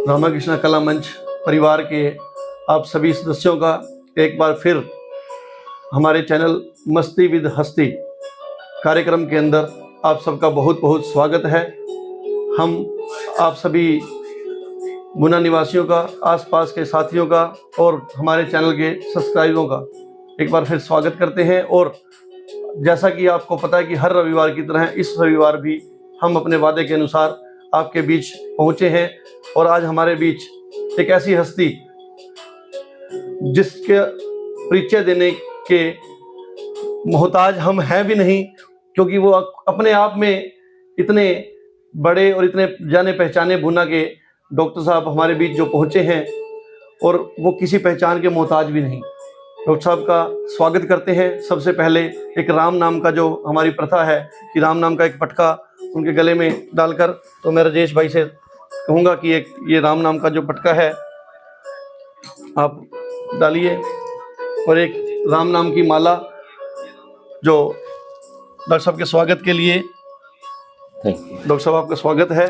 रामाकृष्णा कला मंच परिवार के आप सभी सदस्यों का एक बार फिर हमारे चैनल मस्ती विद हस्ती कार्यक्रम के अंदर आप सबका बहुत बहुत स्वागत है। हम आप सभी गुना निवासियों का, आसपास के साथियों का और हमारे चैनल के सब्सक्राइबरों का एक बार फिर स्वागत करते हैं। और जैसा कि आपको पता है कि हर रविवार की तरह इस रविवार भी हम अपने वादे के अनुसार आपके बीच पहुंचे हैं। और आज हमारे बीच एक ऐसी हस्ती जिसके परिचय देने के मोहताज हम हैं भी नहीं, क्योंकि वो अपने आप में इतने बड़े और इतने जाने पहचाने गुना के डॉक्टर साहब हमारे बीच जो पहुंचे हैं और वो किसी पहचान के मोहताज भी नहीं। डॉक्टर साहब का स्वागत करते हैं। सबसे पहले एक राम नाम का जो हमारी प्रथा है कि राम नाम का एक पटका उनके गले में डालकर, तो मैं राजेश भाई से कहूँगा कि एक ये राम नाम का जो पटका है आप डालिए, और एक राम नाम की माला जो डॉक्टर साहब के स्वागत के लिए। डॉक्टर साहब आपका स्वागत है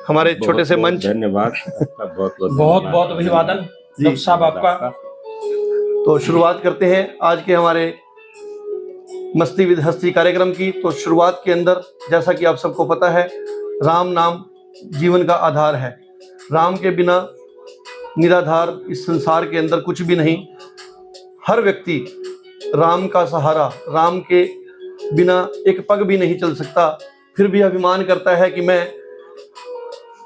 हमारे छोटे से मंच। धन्यवाद, बहुत बहुत अभिवादन डॉक्टर साहब आपका। तो शुरुआत करते हैं आज के हमारे मस्ती विद हस्ती कार्यक्रम की। तो शुरुआत के अंदर जैसा कि आप सबको पता है, राम नाम जीवन का आधार है। राम के बिना निराधार इस संसार के अंदर कुछ भी नहीं। हर व्यक्ति राम का सहारा, राम के बिना एक पग भी नहीं चल सकता। फिर भी अभिमान करता है कि मैं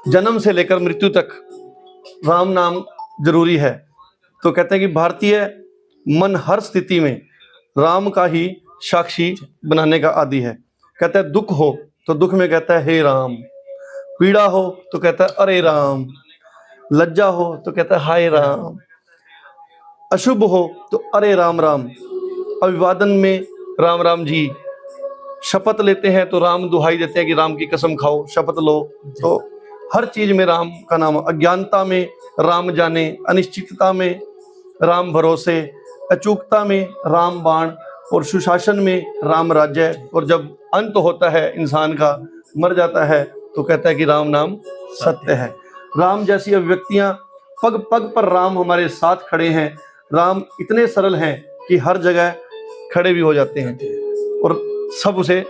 जन्म से लेकर मृत्यु तक राम नाम जरूरी है। तो कहते हैं कि भारतीय मन हर स्थिति में राम का ही साक्षी बनाने का आदी है। कहता है दुख हो तो दुख में कहता है हे राम, पीड़ा हो तो कहता है अरे राम, लज्जा हो तो कहता है हाय राम, अशुभ हो तो अरे राम राम, अभिवादन में राम राम जी, शपथ लेते हैं तो राम दुहाई देते हैं कि राम की कसम खाओ, शपथ लो। तो हर चीज में राम का नाम। अज्ञानता में राम जाने, अनिश्चितता में राम भरोसे, अचूकता में राम बाण, और सुशासन में राम राज्य। और जब अंत होता है इंसान का, मर जाता है, तो कहता है कि राम नाम सत्य है। राम जैसी अभिव्यक्तियां पग पग पर राम हमारे साथ खड़े हैं। राम इतने सरल हैं कि हर जगह खड़े भी हो जाते हैं और सब उसे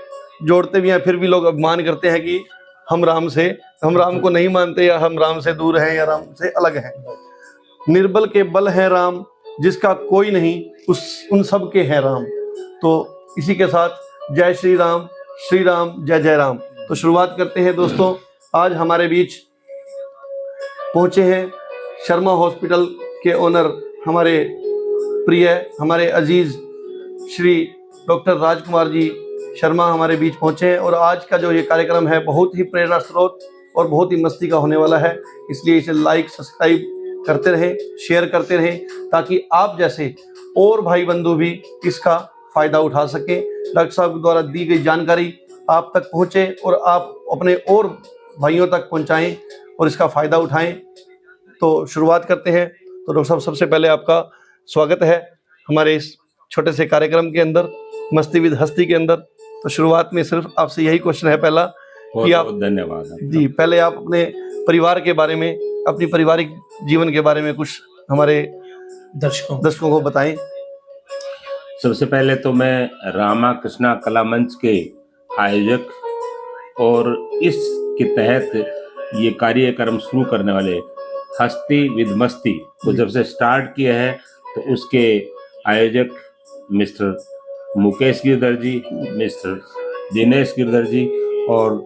जोड़ते भी हैं। फिर भी लोग अभिमान करते हैं कि हम राम को नहीं मानते, या हम राम से दूर हैं, या राम से अलग हैं। निर्बल के बल है राम, जिसका कोई नहीं उन सब के है राम। तो इसी के साथ जय श्री राम जय जय राम। तो शुरुआत करते हैं दोस्तों। आज हमारे बीच पहुंचे हैं शर्मा हॉस्पिटल के ओनर, हमारे प्रिय, हमारे अजीज श्री डॉक्टर राजकुमार जी शर्मा हमारे बीच पहुंचे हैं। और आज का जो ये कार्यक्रम है बहुत ही प्रेरणा स्रोत और बहुत ही मस्ती का होने वाला है। इसलिए इसे लाइक सब्सक्राइब करते रहें, शेयर करते रहें, ताकि आप जैसे और भाई बंधु भी इसका फायदा उठा सकें। डॉक्टर साहब द्वारा दी गई जानकारी आप तक पहुंचे और आप अपने और भाइयों तक पहुंचाएं और इसका फायदा उठाएं। तो शुरुआत करते हैं। तो डॉक्टर साहब, सबसे पहले आपका स्वागत है हमारे इस छोटे से कार्यक्रम के अंदर, मस्ती विद हस्ती के अंदर। तो शुरुआत में सिर्फ आपसे यही क्वेश्चन है पहला कि आप, धन्यवाद जी, पहले आप अपने परिवार के बारे में, अपनी पारिवारिक जीवन के बारे में कुछ हमारे दर्शकों को बताएं। सबसे पहले तो मैं रामाकृष्णा कला मंच के आयोजक और इसके तहत ये कार्यक्रम शुरू करने वाले हस्ती विद मस्ती को जब से स्टार्ट किया है, तो उसके आयोजक मिस्टर मुकेश गिरधर जी, मिस्टर दिनेश गिरधर जी और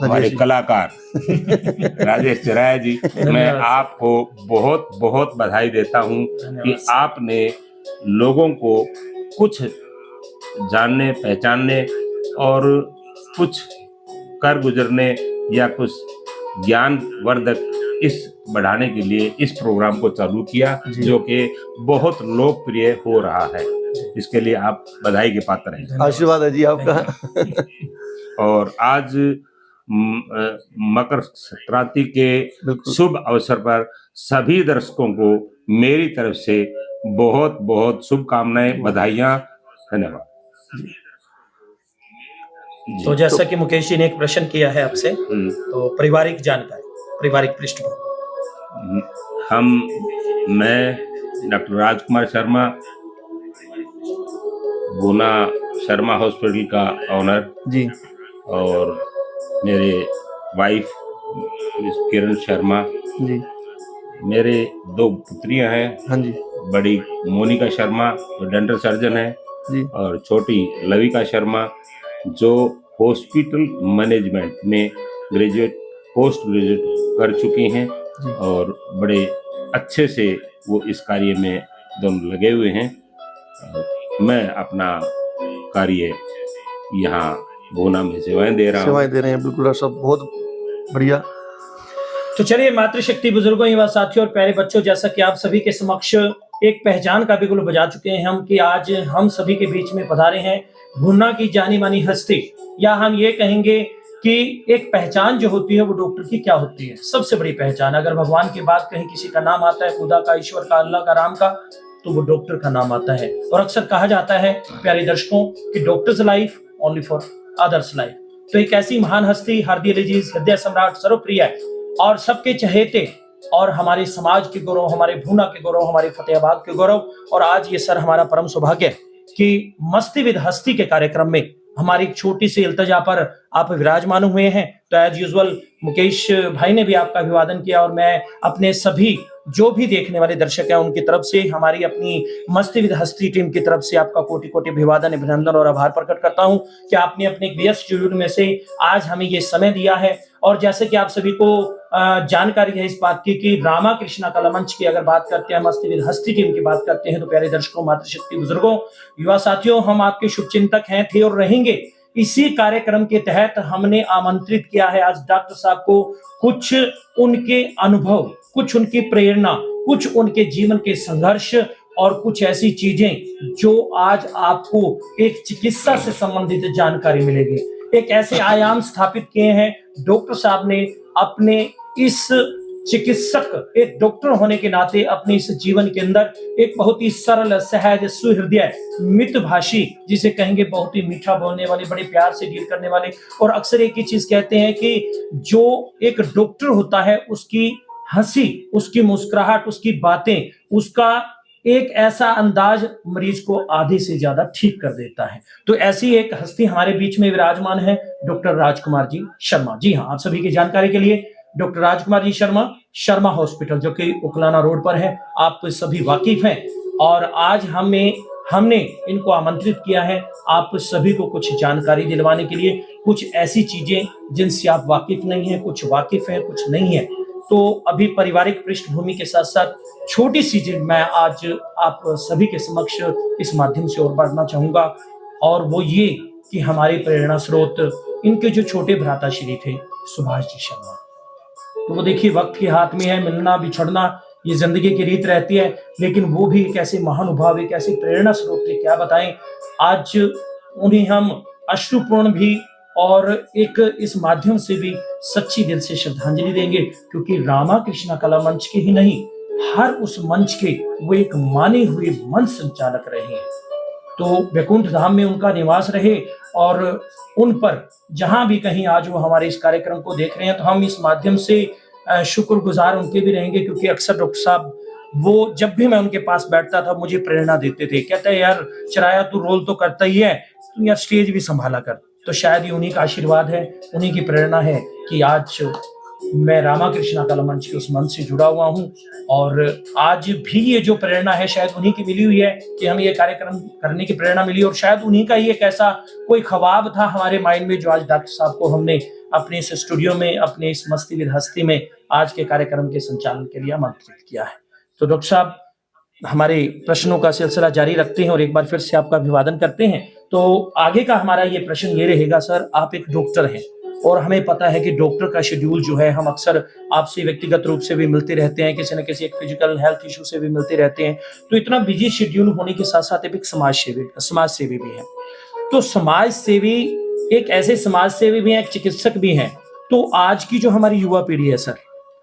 हमारे कलाकार राजेश चिराया जी, मैं आपको बहुत बहुत बधाई देता हूं कि आपने लोगों को कुछ जानने, पहचानने और कुछ कर गुजरने या कुछ ज्ञानवर्धक इस बढ़ाने के लिए इस प्रोग्राम को चालू किया, जो कि बहुत लोकप्रिय हो रहा है। इसके लिए आप बधाई के पात्र हैं। आशीर्वाद है जी आपका। और आज मकर संक्रांति के शुभ अवसर पर सभी दर्शकों को मेरी तरफ से बहुत बहुत शुभकामनाएं, बधाइयां, धन्यवाद। तो जैसा कि मुकेश जी ने एक प्रश्न किया है आपसे, तो पारिवारिक जानकारी, पारिवारिक पृष्ठभूमि। मैं डॉक्टर राजकुमार शर्मा, गुना शर्मा हॉस्पिटल का ऑनर, जी और मेरे वाइफ मिस किरण शर्मा, जी मेरे 2 पुत्रियां हैं, हाँ जी बड़ी मोनिका शर्मा जो डेंटल सर्जन है, जी और छोटी लविका शर्मा जो हॉस्पिटल मैनेजमेंट में ग्रेजुएट पोस्ट ग्रेजुएट कर चुकी हैं, जी और बड़े अच्छे से वो इस कार्य में दम लगे हुए हैं। मैं अपना कार्य यहाँ गुना में सेवाएं दे रहा हूँ। सेवाएं दे रहे हैं, बिल्कुल डॉक्टर साहब, बहुत बढ़िया। तो चलिए मातृशक्ति बुजुर्गों, युवा साथियों और प्यारे बच्चों, जैसा कि आप सभी के समक्ष एक पहचान का बिगुल बजा चुके हैं हम कि आज हम सभी के बीच में पधारे हैं गुना की जानी मानी हस्ती, या हम ये कहेंगे कि एक पहचान जो होती है वो डॉक्टर की क्या होती है, सबसे बड़ी पहचान। अगर भगवान के बाद कहीं किसी का नाम आता है, खुदा का, ईश्वर का, अल्लाह का, राम का, तो वो डॉक्टर का नाम आता है। और अक्सर कहा जाता है प्यारे दर्शकों कि doctors life only for others life. तो एक ऐसी महान हस्ती, हृदय सम्राट, सर्वप्रिय और सबके चहेते, और हमारे समाज के गौरव, हमारे भूना के गौरव, हमारे फतेहाबाद के गौरव। और आज ये सर हमारा परम सौभाग्य कि मस्ती विद हस्ती के कार्यक्रम में हमारी एक छोटी सी इल्तजा पर आप विराजमान हुए हैं। तो एज यूजुअल मुकेश भाई ने भी आपका अभिवादन किया, और मैं अपने सभी जो भी देखने वाले दर्शक हैं उनकी तरफ से, हमारी अपनी मस्ती विद हस्ती टीम की तरफ से आपका कोटि कोटि अभिवादन, अभिनंदन और आभार प्रकट करता हूं कि आपने अपने व्यस्त शेड्यूल में से आज हमें ये समय दिया है। और जैसे कि आप सभी को जानकारी है इस बात की कि रामा कृष्णा कला मंच की अगर बात करते हैं, मस्ती विद हस्ती टीम की बात करते हैं, तो प्यारे दर्शकों, मातृशक्ति बुजुर्गों, युवा साथियों, हम आपके शुभचिंतक हैं, थे और रहेंगे। इसी कार्यक्रम के तहत हमने आमंत्रित किया है आज डॉक्टर साहब को, कुछ उनके अनुभव, कुछ उनकी प्रेरणा, कुछ उनके जीवन के संघर्ष और कुछ ऐसी चीजें जो आज आपको एक चिकित्सा से संबंधित जानकारी मिलेगी। एक ऐसे आयाम स्थापित किए हैं डॉक्टर साहब ने अपने इस चिकित्सक, एक डॉक्टर होने के नाते अपने इस जीवन के अंदर एक बहुत ही सरल, सहज, सुहृदय, मितभाषी, जिसे कहेंगे बहुत ही मीठा बोलने वाले, बड़े प्यार से डील करने वाले। और अक्सर एक ही चीज कहते हैं कि जो एक डॉक्टर होता है उसकी हंसी, उसकी मुस्कुराहट, उसकी बातें, उसका एक ऐसा अंदाज मरीज को आधे से ज्यादा ठीक कर देता है। तो ऐसी एक हस्ती हमारे बीच में विराजमान है, डॉक्टर राजकुमार जी शर्मा। जी हाँ, आप सभी की जानकारी के लिए डॉक्टर राजकुमार जी शर्मा, शर्मा हॉस्पिटल जो कि उकलाना रोड पर है, आप सभी वाकिफ हैं। और आज हमने इनको आमंत्रित किया है आप सभी को कुछ जानकारी दिलवाने के लिए, कुछ ऐसी चीजें जिनसे आप वाकिफ नहीं है, कुछ वाकिफ है, कुछ नहीं है। तो अभी पारिवारिक पृष्ठभूमि के साथ साथ छोटी सी चीज मैं आज आप सभी के समक्ष इस माध्यम से और बढ़ना चाहूंगा, और वो ये कि हमारे प्रेरणा स्रोत इनके जो छोटे भ्राताश्री थे सुभाष जी शर्मा। तो वो देखिए वक्त के हाथ में है, मिलना बिछड़ना ये जिंदगी की रीत रहती है, लेकिन वो भी एक ऐसे महानुभाव, एक ऐसे प्रेरणा स्रोत थे, क्या बताएं। आज उन्हें हम अश्रुपूर्ण भी और एक इस माध्यम से भी सच्ची दिल से श्रद्धांजलि देंगे, क्योंकि रामा कृष्णा कला मंच के ही नहीं, हर उस मंच के वो एक माने हुए मंच संचालक रहे हैं। तो वैकुंठ धाम में उनका निवास रहे, और उन पर जहां भी कहीं आज वो हमारे इस कार्यक्रम को देख रहे हैं, तो हम इस माध्यम से शुक्रगुजार उनके भी रहेंगे, क्योंकि अक्सर डॉक्टर साहब वो जब भी मैं उनके पास बैठता था मुझे प्रेरणा देते थे, कहते यार चराया तू रोल तो करता ही है, तू यार स्टेज भी संभाला कर। तो शायद ये उन्हीं का आशीर्वाद है, उन्हीं की प्रेरणा है कि आज मैं रामा कृष्णा कला मंच के उस मंच से जुड़ा हुआ हूँ। और आज भी ये जो प्रेरणा है शायद उन्हीं की मिली हुई है कि हमें ये कार्यक्रम करने की प्रेरणा मिली, और शायद उन्हीं का ही एक ऐसा कोई ख्वाब था हमारे माइंड में, जो आज डॉक्टर साहब को हमने अपने इस स्टूडियो में, अपने इस मस्ती विद हस्ती में आज के कार्यक्रम के संचालन के लिए आमंत्रित किया है। तो डॉक्टर साहब हमारे प्रश्नों का सिलसिला जारी रखते हैं और एक बार फिर से आपका अभिवादन करते हैं। तो आगे का हमारा ये प्रश्न ये रहेगा, सर आप एक डॉक्टर हैं और हमें पता है कि डॉक्टर का शेड्यूल जो है, हम अक्सर आपसे व्यक्तिगत रूप से भी मिलते रहते हैं, किसी न किसी एक फिजिकल हेल्थ इशू से भी मिलते रहते हैं। तो इतना बिजी शेड्यूल होने के साथ साथ एक समाज सेवी भी है। तो समाज सेवी, एक ऐसे समाज सेवी भी हैं, एक चिकित्सक भी हैं। तो आज की जो हमारी युवा पीढ़ी है सर,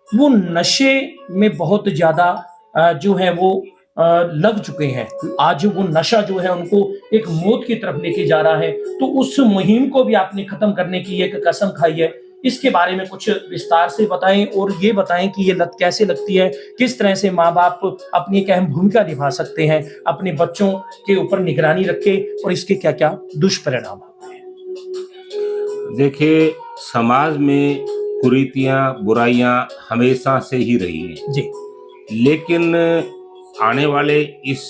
वो नशे में बहुत ज्यादा जो है वो लग चुके हैं। आज वो नशा जो है उनको एक मौत की तरफ लेके जा रहा है। तो उस मुहिम को भी आपने खत्म करने की एक कसम खाई है। इसके बारे में कुछ विस्तार से बताएं और ये बताएं कि ये लत कैसे लगती है, किस तरह से माँ बाप अपनी एक अहम भूमिका निभा सकते हैं अपने बच्चों के ऊपर निगरानी रखे और इसके क्या क्या दुष्परिणाम होते हैं। देखिए, समाज में कुरीतियां बुराइयां हमेशा से ही रही हैं, जी लेकिन आने वाले इस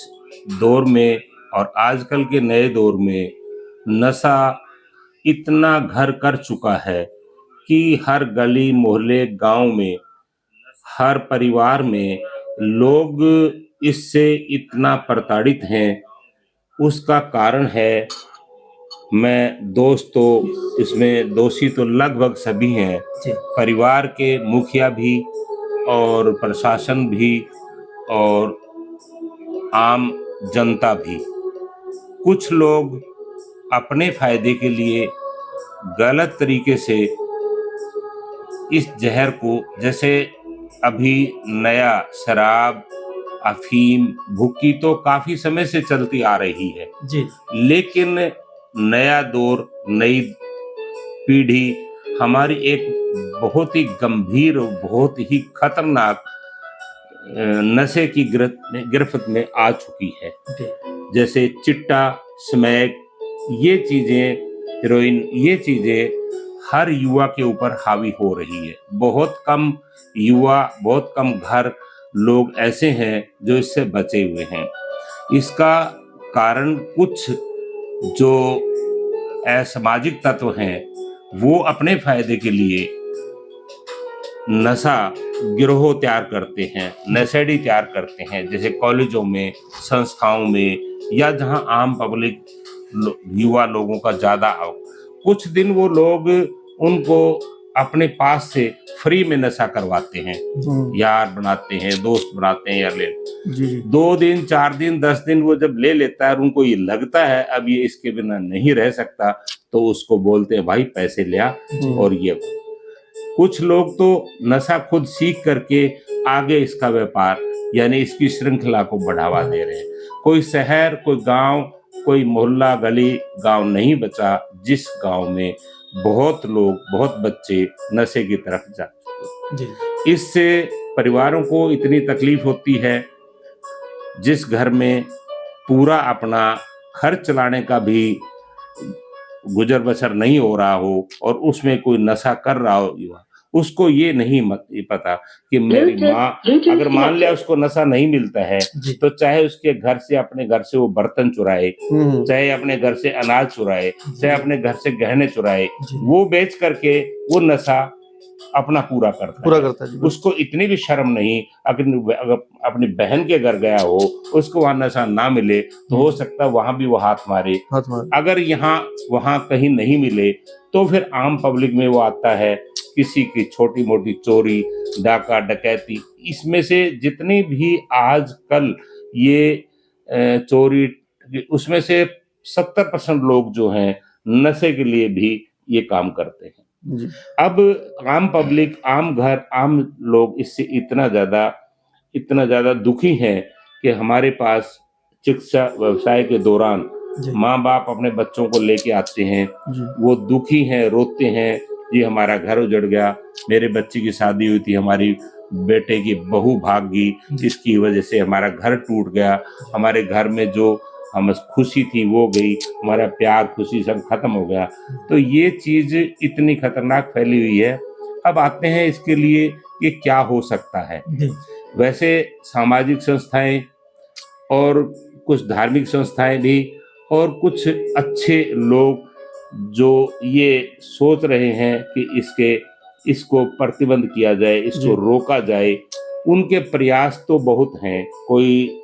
दौर में और आजकल के नए दौर में नशा इतना घर कर चुका है कि हर गली मोहल्ले गांव में हर परिवार में लोग इससे इतना प्रताड़ित हैं। उसका कारण है, मैं दोस्तों इसमें दोषी तो लगभग सभी हैं, जी परिवार के मुखिया भी और प्रशासन भी और आम जनता भी। कुछ लोग अपने फायदे के लिए गलत तरीके से इस जहर को, जैसे अभी नया शराब अफीम भुक्की तो काफी समय से चलती आ रही है, जी लेकिन नया दौर नई पीढ़ी हमारी एक बहुत ही गंभीर और बहुत ही खतरनाक नशे की गिरफ्त में आ चुकी है। जी जैसे चिट्टा, स्मैक, ये चीजें, हेरोइन, ये चीजें हर युवा के ऊपर हावी हो रही है। बहुत कम युवा, बहुत कम घर लोग ऐसे हैं जो इससे बचे हुए हैं। इसका कारण कुछ जो असामाजिक तत्व हैं वो अपने फायदे के लिए नशा गिरोह तैयार करते हैं, नशेड़ी तैयार करते हैं, जैसे कॉलेजों में, संस्थाओं में, या जहां आम पब्लिक युवा लोगों का ज्यादा आओ। कुछ दिन वो लोग उनको अपने पास से फ्री में नशा करवाते हैं, यार बनाते हैं, दोस्त बनाते हैं, यार ले जी 2 दिन 4 दिन 10 दिन वो जब ले लेता है और उनको ये लगता है अब ये इसके बिना नहीं रह सकता, तो उसको बोलते हैं भाई पैसे ले आ और ये। कुछ लोग तो नशा खुद सीख करके आगे इसका व्यापार यानी इसकी श्रृंखला को बढ़ावा दे रहे हैं। कोई शहर, कोई गांव, कोई मोहल्ला गली गांव नहीं बचा जिस गांव में बहुत लोग, बहुत बच्चे नशे की तरफ जा चुके। जी इससे परिवारों को इतनी तकलीफ होती है, जिस घर में पूरा अपना खर्च चलाने का भी गुजर बसर नहीं हो रहा हो और उसमें कोई नशा कर रहा हो युवा, उसको ये नहीं पता कि मेरी माँ, अगर मान लिया उसको नशा नहीं मिलता है तो चाहे उसके घर से, अपने घर से वो बर्तन चुराए, चाहे अपने घर से अनाज चुराए, चाहे अपने घर से गहने चुराए, वो बेच करके वो नशा अपना पूरा करता है। जी। उसको इतनी भी शर्म नहीं, अगर अपनी बहन के घर गया हो, उसको वहां नशा ना मिले तो हो सकता है वहां भी वो हाथ मारे। अगर यहाँ वहां कहीं नहीं मिले तो फिर आम पब्लिक में वो आता है, किसी की छोटी मोटी चोरी, डाका, डकैती। इसमें से जितनी भी आजकल ये चोरी, उसमें से 70% लोग जो हैं नशे के लिए भी ये काम करते हैं। जी। अब आम पब्लिक, आम घर, आम लोग इससे इतना ज्यादा दुखी हैं कि हमारे पास चिकित्सा व्यवसाय के दौरान माँ बाप अपने बच्चों को लेके आते हैं, वो दुखी हैं, रोते हैं, जी हमारा घर उजड़ गया, मेरे बच्चे की शादी हुई थी, हमारी बेटे की बहू भाग गई, इसकी वजह से हमारा घर टूट गया, हमारे घर में जो हम खुशी थी वो गई, हमारा प्यार खुशी सब खत्म हो गया। तो ये चीज इतनी खतरनाक फैली हुई है। अब आते हैं इसके लिए कि क्या हो सकता है। वैसे सामाजिक संस्थाएं और कुछ धार्मिक संस्थाएं भी और कुछ अच्छे लोग जो ये सोच रहे हैं कि इसको प्रतिबंध किया जाए, इसको रोका जाए, उनके प्रयास तो बहुत हैं। कोई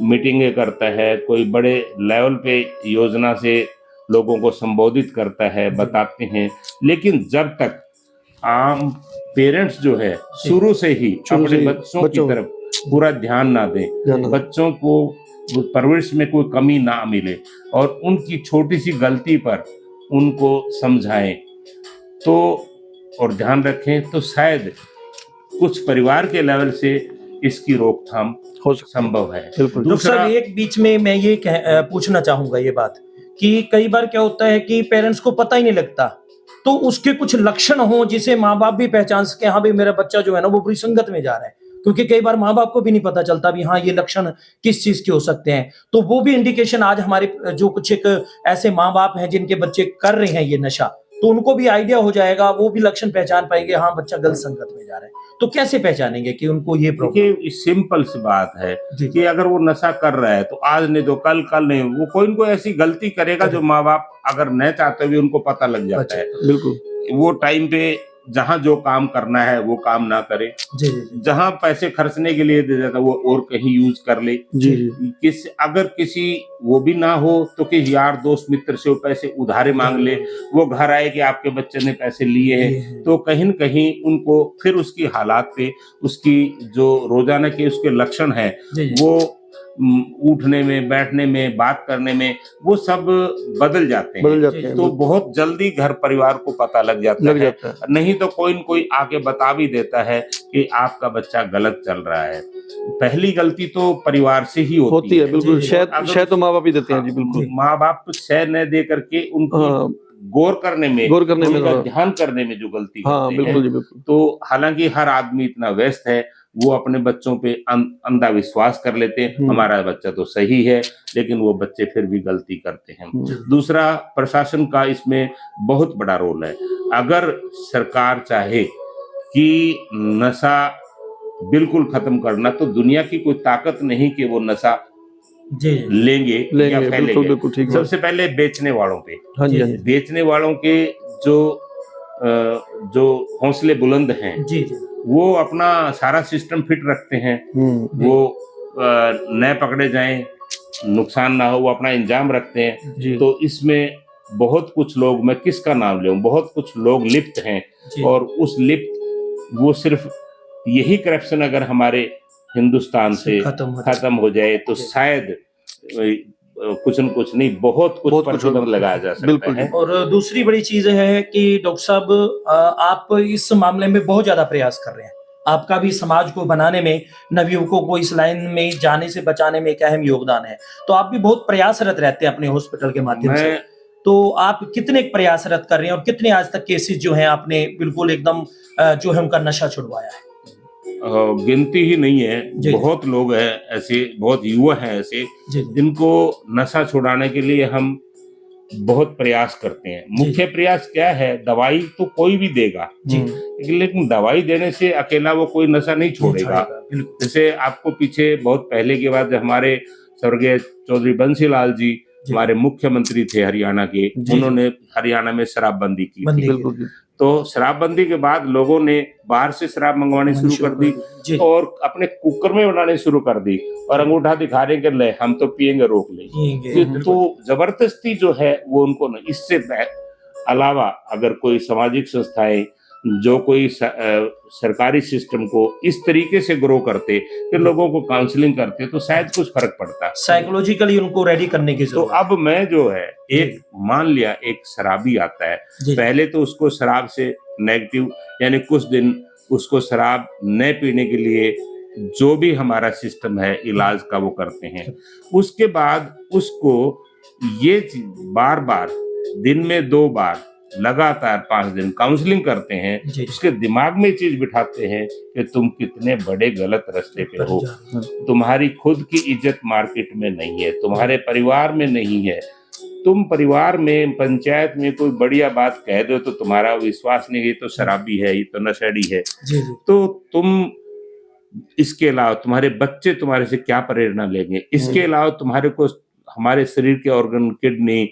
मीटिंगें करता है, कोई बड़े लेवल पे योजना से लोगों को संबोधित करता है, बताते हैं, लेकिन जब तक आम पेरेंट्स जो है शुरू से ही अपने बच्चों की तरफ पूरा ध्यान ना दें, बच्चों को परवरिश में कोई कमी ना मिले और उनकी छोटी सी गलती पर उनको समझाएं तो और ध्यान रखें, तो शायद कुछ परिवार के लेवल से इसकी रोकथाम संभव है। डॉक्टर साहब, एक बीच में मैं ये पूछना चाहूंगा ये बात कि कई बार क्या होता है कि पेरेंट्स को पता ही नहीं लगता, तो उसके कुछ लक्षण हो जिसे माँ बाप भी पहचान सके, हाँ भाई मेरा बच्चा जो है ना वो बुरी संगत में जा रहा है, क्योंकि कई बार माँ बाप को भी नहीं पता चलता भी हाँ ये लक्षण किस चीज के हो सकते हैं। तो वो भी इंडिकेशन आज हमारे जो कुछ एक ऐसे माँ बाप हैं जिनके बच्चे कर रहे हैं ये नशा, तो उनको भी आइडिया हो जाएगा, वो भी लक्षण पहचान पाएंगे, हाँ बच्चा गलत संगत में जा रहा है। तो कैसे पहचानेंगे कि उनको ये प्रॉब्लम? देखिए सिंपल सी बात है जी कि अगर वो नशा कर रहा है तो आज नहीं तो कल, कल नहीं, वो कोई न कोई ऐसी गलती करेगा जो माँ बाप अगर न चाहते हुए उनको पता लग जाता है। बिल्कुल वो टाइम पे जहां जो काम करना है वो काम ना करे, जी जी जहां पैसे खर्चने के लिए दे देता वो और कहीं यूज कर ले। जी जी अगर किसी वो भी ना हो तो किसी यार दोस्त मित्र से वो पैसे उधारे मांग ले, वो घर आए कि आपके बच्चे ने पैसे लिए हैं, तो कहीं न कहीं उनको फिर उसकी हालात पे, उसकी जो रोजाना के उसके लक्षण हैं जी जी वो उठने में, बैठने में, बात करने में, वो सब बदल जाते बदल हैं। जाते हैं, तो बहुत जल्दी घर परिवार को पता लग जाता लग है। जाता है। नहीं तो कोई न कोई आके बता भी देता है कि आपका बच्चा गलत चल रहा है। पहली गलती तो परिवार से ही होती है, बिल्कुल। जी, शायद तो माँ बाप ही देते हैं जी, बिल्कुल। माँ बाप शय न दे करके उनकी हाँ, गौर करने में, गौर करने में, उनका हाँ। ध्यान करने में जो गलती हाँ करते बिल्कुल हैं। जी, बिल्कुल। तो हालांकि हर आदमी इतना व्यस्त है, वो अपने बच्चों पे अंधा विश्वास कर लेते हैं, हमारा बच्चा तो सही है, लेकिन वो बच्चे फिर भी गलती करते हैं। दूसरा, प्रशासन का इसमें बहुत बड़ा रोल है। अगर सरकार चाहे कि नशा बिल्कुल खत्म करना, तो दुनिया की कोई ताकत नहीं कि वो नशा जी लेंगे या बिल्कुल फैलेंगे। बिल्कुल ठीक है। सबसे पहले बेचने वालों पे, हाँ जी, हाँ जी। बेचने वालों के जो हौसले बुलंद हैं, जी जी वो अपना सारा सिस्टम फिट रखते हैं। वो न पकड़े जाएं, नुकसान ना हो, वो अपना इंतजाम रखते हैं। जी। तो इसमें बहुत कुछ लोग, मैं किसका नाम लूं, बहुत कुछ लोग लिप्त हैं। जी। और उस लिप्त, वो सिर्फ यही करप्शन अगर हमारे हिंदुस्तान से खत्म हो जाए तो शायद कुछ न कुछ नहीं, बहुत कुछ प्रतिबंध लगाया जा सकता है। और दूसरी बड़ी चीज है कि डॉक्टर साहब आप इस मामले में बहुत ज्यादा प्रयास कर रहे हैं। आपका भी समाज को बनाने में, नवयुवकों को इस लाइन में जाने से बचाने में एक अहम योगदान है। तो आप भी बहुत प्रयासरत रहते हैं अपने हॉस्पिटल के माध्यम से। तो आप कितने प्रयासरत कर रहे हैं और कितने आज तक केसेस जो हैं आपने बिल्कुल एकदम जो है उनका नशा छुड़वाया है? गिनती ही नहीं है। बहुत लोग हैं ऐसे, बहुत युवा हैं ऐसे जिनको नशा छुड़ाने के लिए हम बहुत प्रयास करते हैं। मुख्य प्रयास क्या है? दवाई तो कोई भी देगा, लेकिन दवाई देने से अकेला वो कोई नशा नहीं छोड़ेगा। जैसे आपको पीछे बहुत पहले की बात, हमारे स्वर्गीय चौधरी बंसीलाल जी हमारे मुख्यमंत्री थे हरियाणा के, उन्होंने हरियाणा में शराबबंदी की थी। तो शराबबंदी के बाद लोगों ने बाहर से शराब मंगवानी शुरू कर दी और अपने कुकर में बनाने शुरू कर दी, और अंगूठा दिखा रहे कि ले हम तो पिएंगे, रोक लेंगे। तो जबरदस्ती जो है वो उनको न, इससे अलावा अगर कोई सामाजिक संस्थाएं जो कोई सरकारी सिस्टम को इस तरीके से ग्रो करते कि लोगों को काउंसलिंग करते तो शायद कुछ फर्क पड़ता, साइकोलॉजिकली उनको रेडी करने की जरूरत। तो अब मैं जो है, एक मान लिया एक शराबी आता है, पहले तो उसको शराब से नेगेटिव, यानी कुछ दिन उसको शराब न पीने के लिए जो भी हमारा सिस्टम है इलाज का वो करते हैं। उसके बाद उसको ये बार बार दिन में 2 बार लगातार 5 दिन काउंसलिंग करते हैं। उसके दिमाग में चीज बिठाते हैं कि तुम कितने बड़े गलत रास्ते पे हो, तुम्हारी खुद की इज्जत मार्केट में नहीं है, तुम्हारे परिवार में नहीं है, तुम परिवार में, पंचायत में कोई बढ़िया बात कह दो तो तुम्हारा विश्वास नहीं, ये तो शराबी है, ये तो नशेड़ी है। तो तुम, इसके अलावा तुम्हारे बच्चे तुम्हारे से क्या प्रेरणा लेंगे? इसके अलावा तुम्हारे को हमारे शरीर के ऑर्गन, किडनी,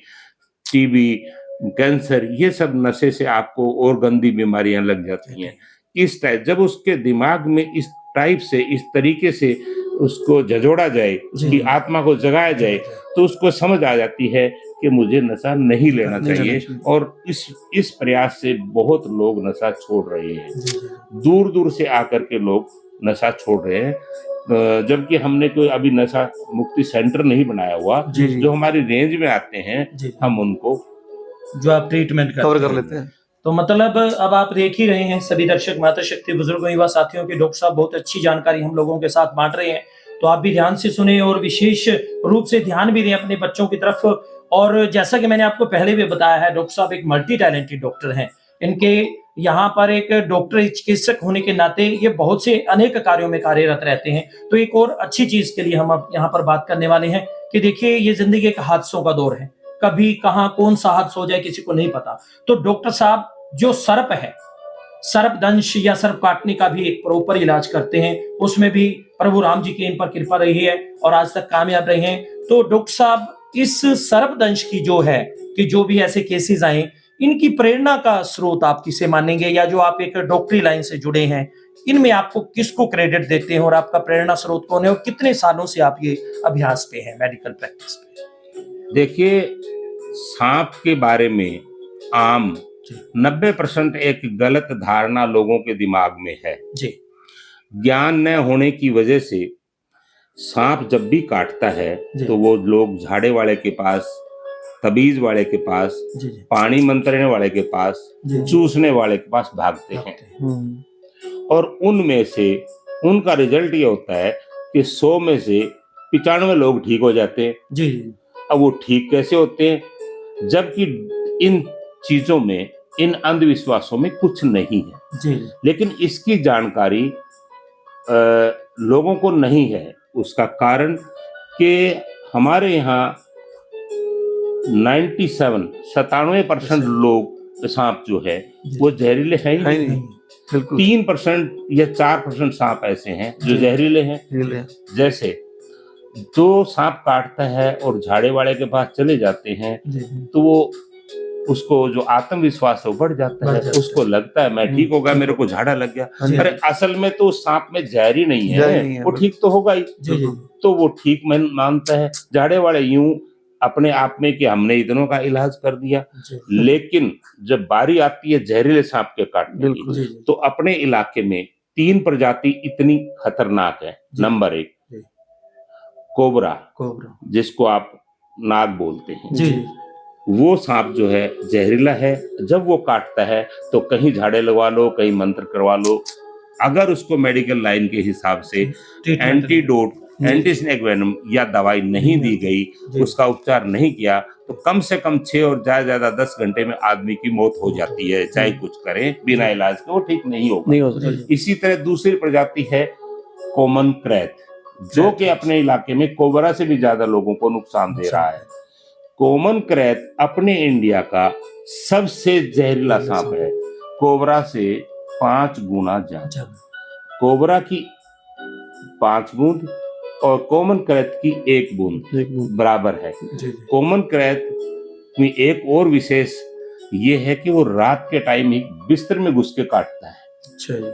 टीबी, कैंसर, ये सब नशे से आपको और गंदी बीमारियां लग जाती हैं। इस टाइप, जब उसके दिमाग में इस टाइप से, इस तरीके से उसको झंझोड़ा जाए कि आत्मा को जगाया जाए, तो उसको समझ आ जाती है कि मुझे नशा नहीं लेना चाहिए। और इस प्रयास से बहुत लोग नशा छोड़ रहे हैं, दूर दूर से आकर के लोग नशा छोड़ रहे हैं। जबकि हमने कोई अभी नशा मुक्ति सेंटर नहीं बनाया हुआ। जो हमारी रेंज में आते हैं हम उनको जो आप ट्रीटमेंट कवर कर लेते हैं। तो मतलब अब आप देख ही रहे हैं सभी दर्शक, मातृशक्ति बुजुर्गों, युवा साथियों के डॉक्टर साहब बहुत अच्छी जानकारी हम लोगों के साथ बांट रहे हैं। तो आप भी ध्यान से सुने और विशेष रूप से ध्यान भी दें अपने बच्चों की तरफ। और जैसा कि मैंने आपको पहले भी बताया है, डॉक्टर साहब एक मल्टी टैलेंटेड डॉक्टर हैं। इनके यहाँ पर एक डॉक्टर चिकित्सक होने के नाते ये बहुत से अनेक कार्यों में कार्यरत रहते हैं। तो एक और अच्छी चीज के लिए हम अब यहाँ पर बात करने वाले हैं कि देखिए ये जिंदगी एक हादसों का दौर है, कभी कहाँ कौन सा हादसा हो जाए किसी को नहीं पता। तो डॉक्टर साहब जो सर्प है, सर्पदंश या सर्प काटने का भी एक प्रॉपर इलाज करते हैं, उसमें भी प्रभु राम जी की इन पर कृपा रही है और आज तक कामयाब रहे हैं। तो डॉक्टर साहब इस सर्पदंश की जो है कि जो भी ऐसे केसेस आए, इनकी प्रेरणा का स्रोत आप किसे मानेंगे, या जो आप एक डॉक्टरी लाइन से जुड़े हैं, इनमें आपको किसको क्रेडिट देते हैं और आपका प्रेरणा स्रोत कौन है और कितने सालों से आप ये अभ्यास पे हैं, मेडिकल प्रैक्टिस पे? देखिए, सांप के बारे में आम 90% एक गलत धारणा लोगों के दिमाग में है जी। ज्ञान न होने की वजह से सांप जब भी काटता है जी। तो वो लोग झाड़े वाले के पास, तबीज वाले के पास, जी। पानी मंत्रने वाले के पास, जी। चूसने वाले के पास भागते हैं। और उनमें से उनका रिजल्ट ये होता है कि 100 में से 95 लोग ठीक हो जाते हैं। जी। अब वो ठीक कैसे होते हैं? जबकि इन चीजों में, इन अंधविश्वासों में कुछ नहीं है। जी। लेकिन इसकी जानकारी लोगों को नहीं है। उसका कारण कि हमारे यहाँ 97% लोग सांप जो है वो जहरीले हैं ही नहीं। बिल्कुल 3% या 4% सांप ऐसे हैं जो जहरीले हैं। जैसे जो सांप काटता है और झाड़े वाले के पास चले जाते हैं तो वो उसको जो आत्मविश्वास है वो बढ़ जाता है। उसको लगता है मैं ठीक हो गया, मेरे को झाड़ा लग गया। अरे असल में तो सांप में जहर ही नहीं है, वो ठीक तो होगा ही। तो वो ठीक मानता है। झाड़े वाले यूं अपने आप में कि हमने इतनों का इलाज कर दिया, लेकिन जब बारी आती है जहरीले सांप के काटने की तो अपने इलाके में 3 प्रजाति इतनी खतरनाक है। नंबर 1 कोबरा, जिसको आप नाग बोलते हैं। वो सांप जो है जहरीला है। जब वो काटता है तो कहीं झाड़े लगवा लो, कहीं मंत्र करवा लो। अगर उसको मेडिकल लाइन के हिसाब से एंटीडोट, एंटी स्नेक वेनम या दवाई नहीं दी गई, उसका उपचार नहीं किया तो कम से कम 6 और ज्यादा 10 घंटे में आदमी की मौत हो जाती है। चाहे कुछ करें बिना इलाज के वो ठीक नहीं होगा। इसी तरह दूसरी प्रजाति है कॉमन क्रैत, जो कि अपने इलाके में कोबरा से भी ज्यादा लोगों को नुकसान दे रहा है। कॉमन क्रैत अपने इंडिया का सबसे जहरीला सांप है, कोबरा से 5 गुना ज्यादा। कोबरा की 5 बूंद और कॉमन क्रैत की 1 बूंद बराबर है। कॉमन क्रैत में एक और विशेष ये है कि वो रात के टाइम ही बिस्तर में घुस के काटता है।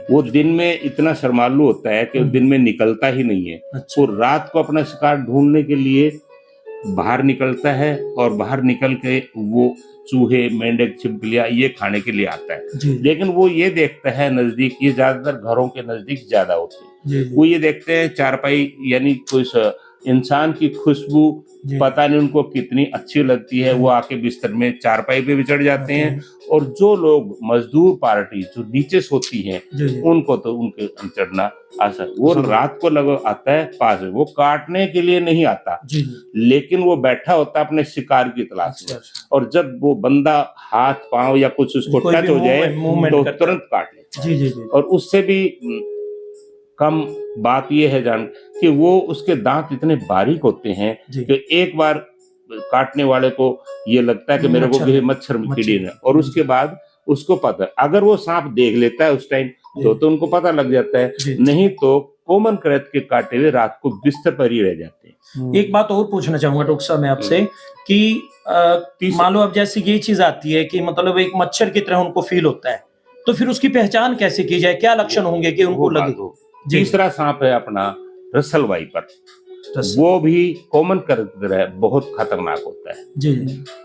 वो दिन में इतना शर्मालू होता है कि दिन में निकलता ही नहीं है। वो रात को अपना शिकार ढूंढने के लिए बाहर निकलता है और बाहर निकल के वो चूहे, मेंढक, छिपकलियां ये खाने के लिए आता है। लेकिन वो ये देखता है नजदीक, ये ज्यादातर घरों के नजदीक ज्यादा होते हैं। वो ये देखते हैं चारपाई यानी कोई इंसान की खुशबू पता नहीं उनको कितनी अच्छी लगती है, वो आके बिस्तर में चारपाई पे भी चढ़ जाते हैं। और जो लोग मजदूर पार्टी जो नीचे सोती हैं उनको तो उनके चढ़ना आसान। वो रात को लगा आता है पास में, वो काटने के लिए नहीं आता, लेकिन वो बैठा होता है अपने शिकार की तलाश में। और जब वो बंदा हाथ पांव या कुछ उसको टच हो जाए तो तुरंत काट ले। और उससे भी कम बात यह है जान कि वो उसके दांत इतने बारीक होते हैं कि एक बार काटने वाले को ये लगता है कि मेरे को भी मच्छर कीड़ी है, और उसके बाद उसको पता है। अगर वो सांप देख लेता है उस टाइम तो उनको पता लग जाता है, नहीं तो कॉमन क्रैत के काटे हुए रात को बिस्तर पर ही रह जाते हैं। एक बात और पूछना चाहूंगा डॉक्टर साहब मैं आपसे कि मान लो अब जैसे ये चीज आती है कि मतलब एक मच्छर की तरह उनको फील होता है, तो फिर उसकी पहचान कैसे की जाए? क्या लक्षण होंगे कि उनको लगे? तीसरा सांप है अपना रसल वाइपर, वो भी कॉमन कर बहुत खतरनाक होता है।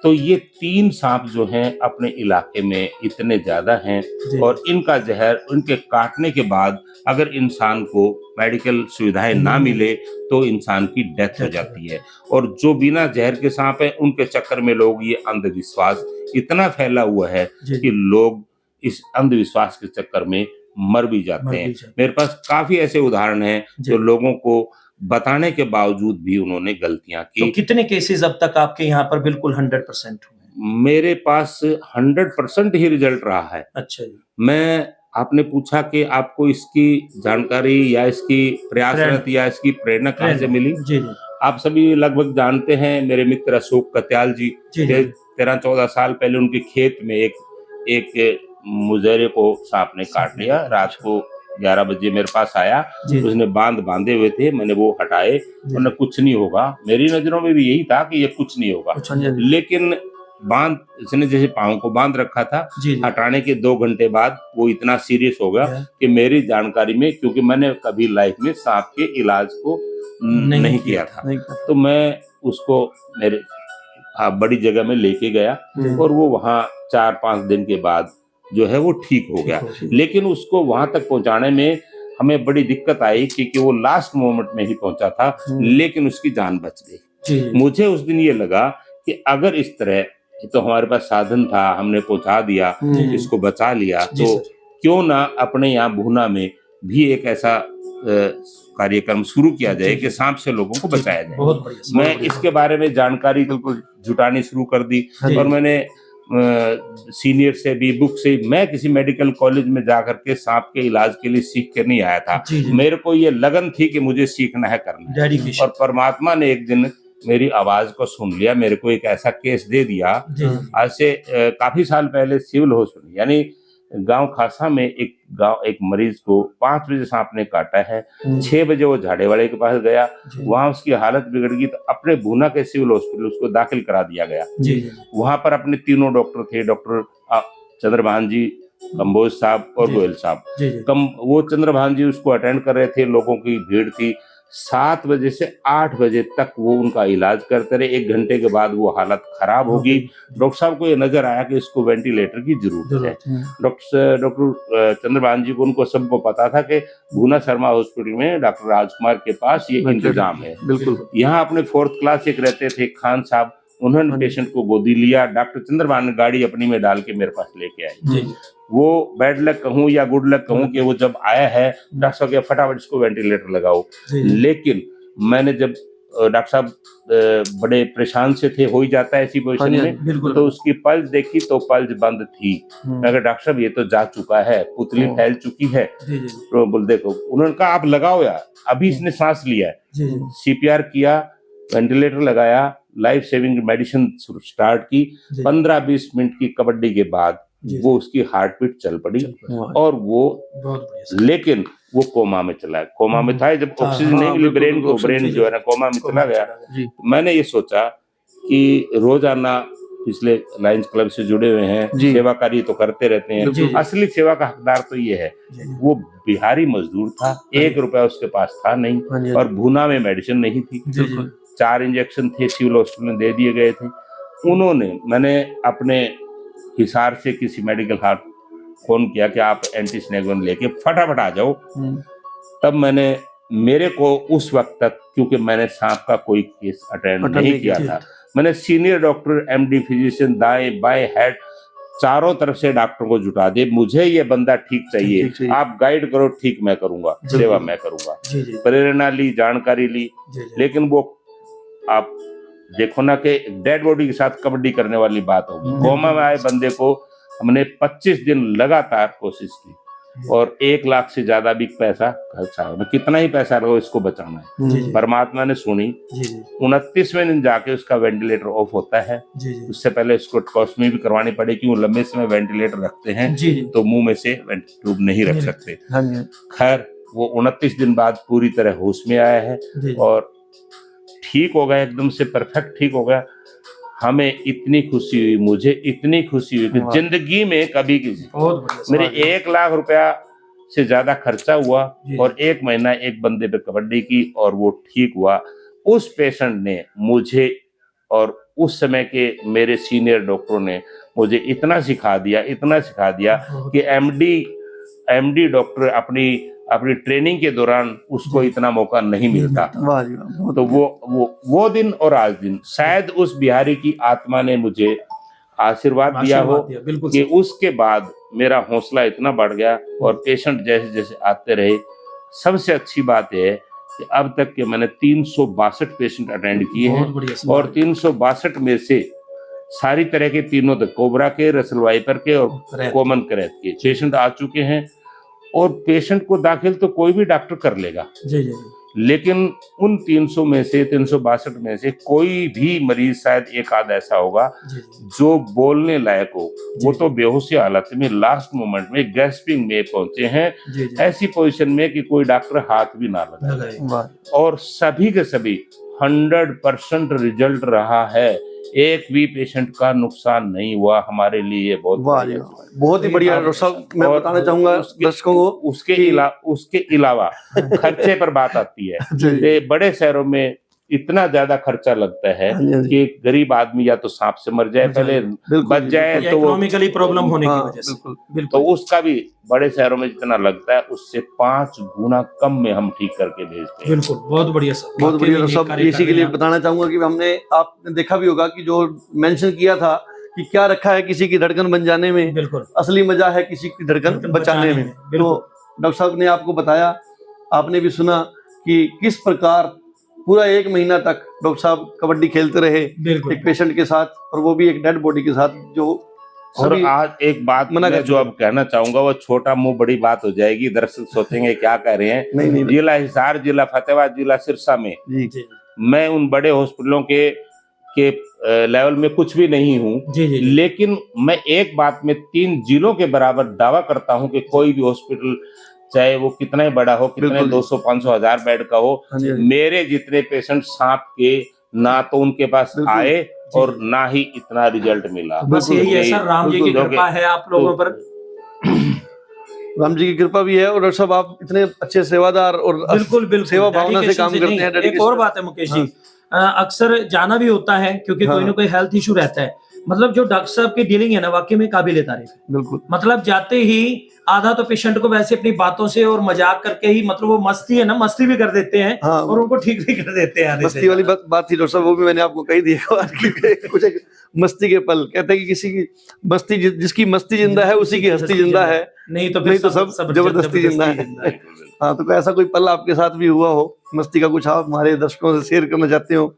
तो ये 3 सांप जो हैं अपने इलाके में इतने ज्यादा हैं, और इनका जहर उनके काटने के बाद अगर इंसान को मेडिकल सुविधाएं ना मिले तो इंसान की डेथ हो जाती है। और जो बिना जहर के सांप है उनके चक्कर में लोग, ये अंधविश्वास इतना फैला हुआ है कि लोग इस अंधविश्वास के चक्कर में मर भी जाते हैं। मेरे पास काफी ऐसे उदाहरण हैं जो लोगों को बताने के बावजूद भी उन्होंने गलतियां की। तो कितने केसेस अब तक आपके यहाँ पर बिल्कुल 100% हुए? मेरे पास 100% ही रिजल्ट रहा है। अच्छा जी। मैं आपने पूछा कि आपको इसकी जानकारी या इसकी प्रयासरत या इसकी प्रेरणा कहाँ से मिली? जी जी आप सभी लगभग जानते हैं मेरे मित्र अशोक कत्याल जी, जी जी 13-14 साल पहले उनके खेत में एक मुजरे को सांप ने काट लिया। रात को 11 बजे मेरे पास आया, जी उसने बांधे हुए थे, मैंने वो हटाए, उन्हें कुछ नहीं होगा। मेरी नजरों में भी यही था कि ये कुछ नहीं होगा, कुछ नहीं। लेकिन इसने जैसे पाँव को बांध रखा था, जी जी हटाने के 2 घंटे बाद वो इतना सीरियस हो गया क्या? कि मेरी जानकारी में, क्योंकि मैंने कभी लाइफ में सांप के इलाज को नहीं किया था, तो मैं उसको मेरे बड़ी जगह में लेके गया और वो वहाँ 4-5 दिन के बाद जो है वो ठीक हो गया। लेकिन उसको वहां तक पहुंचाने में हमें बड़ी दिक्कत आई क्योंकि वो लास्ट मोमेंट में ही पहुंचा था, लेकिन उसकी जान बच गई। मुझे उस दिन ये लगा कि अगर इस तरह तो हमारे पास साधन था, हमने पहुंचा दिया, इसको बचा लिया, तो क्यों ना अपने यहाँ भूना में भी एक ऐसा कार्यक्रम शुरू किया जाए कि सांप से लोगों को बचाया जाए। बहुत बढ़िया। मैं इसके बारे में जानकारी बिल्कुल जुटानी शुरू कर दी और मैंने सीनियर से भी, बुक से, मैं किसी मेडिकल कॉलेज में जाकर के सांप के इलाज के लिए सीख के नहीं आया था। मेरे को ये लगन थी कि मुझे सीखना है, करना है, और परमात्मा ने एक दिन मेरी आवाज को सुन लिया, मेरे को एक ऐसा केस दे दिया। आज से काफी साल पहले सिविल हॉस्पिटल यानी गांव खासा में एक मरीज को 5 बजे सांप ने काटा है। 6 बजे वो झाड़े वाले के पास गया, वहां उसकी हालत बिगड़ गई, तो अपने भूना के सिविल हॉस्पिटल उसको दाखिल करा दिया गया। वहां पर अपने 3 डॉक्टर थे, डॉक्टर चंद्रभान जी, कंबोज साहब और गोयल साहब। वो चंद्रभान जी उसको अटेंड कर रहे थे, लोगों की भीड़ थी। 7 बजे से 8 बजे तक वो उनका इलाज करते रहे। 1 घंटे के बाद वो हालत खराब हो गई। डॉक्टर साहब को ये नजर आया कि इसको वेंटिलेटर की जरूरत है। डॉक्टर चंद्रभान जी को, उनको सबको पता था कि भूना शर्मा हॉस्पिटल में डॉक्टर राजकुमार के पास ये इंतजाम है। बिल्कुल। यहाँ अपने 4th क्लास एक रहते थे खान साहब, उन्होंने पेशेंट को गोदी लिया। डॉक्टर चंद्रभान ने गाड़ी अपनी में डाल के मेरे पास लेके आई। वो बैड लक कहूँ या गुड लक कहूँ कि वो जब आया है, डॉक्टर साहब के फटाफट इसको वेंटिलेटर लगाओ। लेकिन मैंने जब डॉक्टर साहब बड़े परेशान से थे, हो ही जाता है ऐसी पोजीशन में, तो उसकी पल्स देखी तो पल्स बंद थी। मैं कहा डॉक्टर साहब ये तो जा चुका है, पुतली फैल चुकी है। तो बोल देखो, उन्होंने कहा आप लगाओ यार, अभी इसने सांस लिया है। CPR किया, वेंटिलेटर लगाया, लाइफ सेविंग मेडिसिन स्टार्ट की। 15-20 मिनट की कबड्डी के बाद वो उसकी हार्ट बीट चल पड़ी और वो, लेकिन वो कोमा में चला गया। कोमा में था जब ऑक्सीजन नहीं मिली ब्रेन को, ब्रेन जो है ना कोमा में चला गया। मैंने ये सोचा कि रोजाना पिछले लायंस क्लब से जुड़े हुए हैं, सेवा कार्य तो करते रहते हैं। असली सेवा का हकदार तो ये है। वो बिहारी मजदूर था, 1 रुपया उसके पास था नहीं, और भूना में मेडिसिन नहीं थी। 4 इंजेक्शन थे, सिविल हॉस्पिटल में दे दिए गए थे। मैंने अपने हिसार से किसी मेडिकल हॉल फोन किया कि आप एंटी स्नेक वन लेके फटाफट आ जाओ। तब मेरे को उस वक्त तक, क्योंकि मैंने सांप का कोई केस अटेंड नहीं किया था, मैंने सीनियर डॉक्टर, MD फिजिशियन, दाएं बाएं हेड, चारों तरफ से डॉक्टर को जुटा दे, मुझे ये बंदा ठीक चाहिए, आप गाइड करो, ठीक मैं करूंगा, सेवा मैं करूंगा। प्रेरणा ली, जानकारी ली, लेकिन वो आप देखो ना कि डेड बॉडी के साथ कबड्डी करने वाली बात होगी। कोमा में आए बंदे को हमने 25 दिन लगातार कोशिश की और 1 लाख से ज्यादा भी पैसा खर्चा है। कितना ही पैसा लगा, इसको बचाना है। परमात्मा ने सुनी। 29वें दिन जाके उसका वेंटिलेटर ऑफ होता है। उससे पहले इसको टॉस्मी भी करवानी पड़ेगी, वो लंबे समय वेंटिलेटर रखते हैं तो मुंह में से ट्यूब नहीं रख सकते। खैर वो 29 दिन बाद पूरी तरह होश में आया है और ठीक हो गया, एकदम से परफेक्ट ठीक हो गया। हमें इतनी खुशी हुई, मुझे इतनी खुशी हुई कि जिंदगी में कभी किसी मेरे 1 लाख रुपया से ज्यादा खर्चा हुआ और 1 महीना एक बंदे पे कबड्डी की और वो ठीक हुआ। उस पेशेंट ने मुझे और उस समय के मेरे सीनियर डॉक्टरों ने मुझे इतना सिखा दिया कि MD डॉक्टर अपनी ट्रेनिंग के दौरान उसको इतना मौका नहीं मिलता। तो वो दिन और आज दिन, शायद उस बिहारी की आत्मा ने मुझे आशीर्वाद दिया हो कि उसके बाद मेरा हौसला इतना बढ़ गया और पेशेंट जैसे जैसे आते रहे। सबसे अच्छी बात है कि अब तक के मैंने 362 पेशेंट अटेंड किए हैं और 362 में से सारी तरह के तीनों तक, कोबरा के, रसल वाइपर के और Correct. कॉमन क्रैक के पेशेंट आ चुके हैं। और पेशेंट को दाखिल तो कोई भी डॉक्टर कर लेगा, जी जी लेकिन उन 300 में से 362 में से कोई भी मरीज शायद एक आध ऐसा होगा जी जो बोलने लायक हो। वो जी। तो बेहोशी हालत में लास्ट मोमेंट में गैस्पिंग में पहुंचे हैं, जी जी ऐसी पोजीशन में कि कोई डॉक्टर हाथ भी ना लगाए। लगाए। वाह और सभी के सभी 100% रिजल्ट रहा है, एक भी पेशेंट का नुकसान नहीं हुआ। हमारे लिए ये बहुत वाह बड़ी जी, बात है। बहुत ही बढ़िया डॉक्टर साहब। मैं और बताना चाहूंगा दर्शकों को उसके अलावा खर्चे पर बात आती है। जी। ये बड़े शहरों में इतना ज्यादा खर्चा लगता है हाँ जी, हाँ जी। कि एक गरीब आदमी या तो सांप से मर जाए पहले, बिल्कुल, बच जाए या तो वो, इकोनॉमिकली प्रॉब्लम होने की हाँ, वजह से बिल्कुल। तो बिल्कुल उसका भी बड़े शहरों में जितना लगता है उससे 5 गुना कम में हम ठीक करके भेजते हैं। बिल्कुल बहुत बढ़िया सर, बहुत वाकई बढ़िया में डॉक्टर ये साहब। कार्य इसी कर के लिए रहे हैं बताना चाहूंगा कि हमने, आपने देखा भी होगा कि जो मेंशन किया था कि क्या रखा है किसी की धड़कन बन जाने में, आप। बिल्कुल असली मजा है किसी की धड़कन बचाने में। तो बिल्कुल डॉक्टर साहब ने आपको बताया, आपने भी सुना कि किस प्रकार पूरा 1 महीना तक डॉक्टर साहब कबड्डी खेलते रहे बिल्कुल एक पेशेंट के साथ, और वो भी एक डेड बॉडी के साथ। जो और सभी आज एक बात मना मैं कर जो चुके अब कहना चाहूंगा वो छोटा मुंह बड़ी बात हो जाएगी, दर्शक सोचेंगे क्या कह रहे हैं। नहीं नहीं जिला हिसार, जिला फतेहाबाद, जिला सिरसा में जी जी मैं उन बड़े हॉस्पिटलों के लेवल में कुछ भी नहीं हूँ, जी जी लेकिन मैं एक बात में 3 जिलों के बराबर दावा करता हूँ कि कोई भी हॉस्पिटल चाहे वो कितना ही बड़ा हो, कितने बिल्कुल। 200 500 1000 बेड का हो, हाँ जी, हाँ जी। मेरे जितने पेशेंट सांप के ना तो उनके पास बिल्कुल। आए और ना ही इतना रिजल्ट मिला। बस यही है सर, राम जी की बिल्कुल। कृपा है आप लोगों पर। राम जी की कृपा भी है, और डॉक्टर साहब आप इतने अच्छे सेवादार और बिल्कुल बिल्कुल सेवा भावना से dedication काम करते नहीं, हैं। एक और dedication। बात है मुकेश जी, अक्सर जाना भी होता है क्योंकि हाँ। कोई ना कोई हेल्थ इशू रहता है। मतलब जो डॉक्टर साहब की डीलिंग है ना, वाकई में काबिले तारीफ है। बिल्कुल मतलब जाते ही आधा तो पेशेंट को वैसे अपनी बातों से और मजाक करके ही, मतलब वो मस्ती है ना, मस्ती भी कर देते हैं हाँ। और उनको ठीक भी कर देते हैं आधे से मस्ती वाली ज्यादा। बात थी डॉक्टर साहब, वो भी मैंने आपको कही दी है। कुछ एक मस्ती के पल, कहते हैं कि किसी की मस्ती, जिसकी मस्ती जिंदा है उसी की हस्ती जिंदा है, नहीं तो नहीं तो सब जबरदस्ती जिंदा है। हाँ, तो कोई ऐसा कोई पल आपके साथ भी हुआ हो मस्ती का, कुछ आप हमारे दर्शकों से शेयर करना चाहते हो?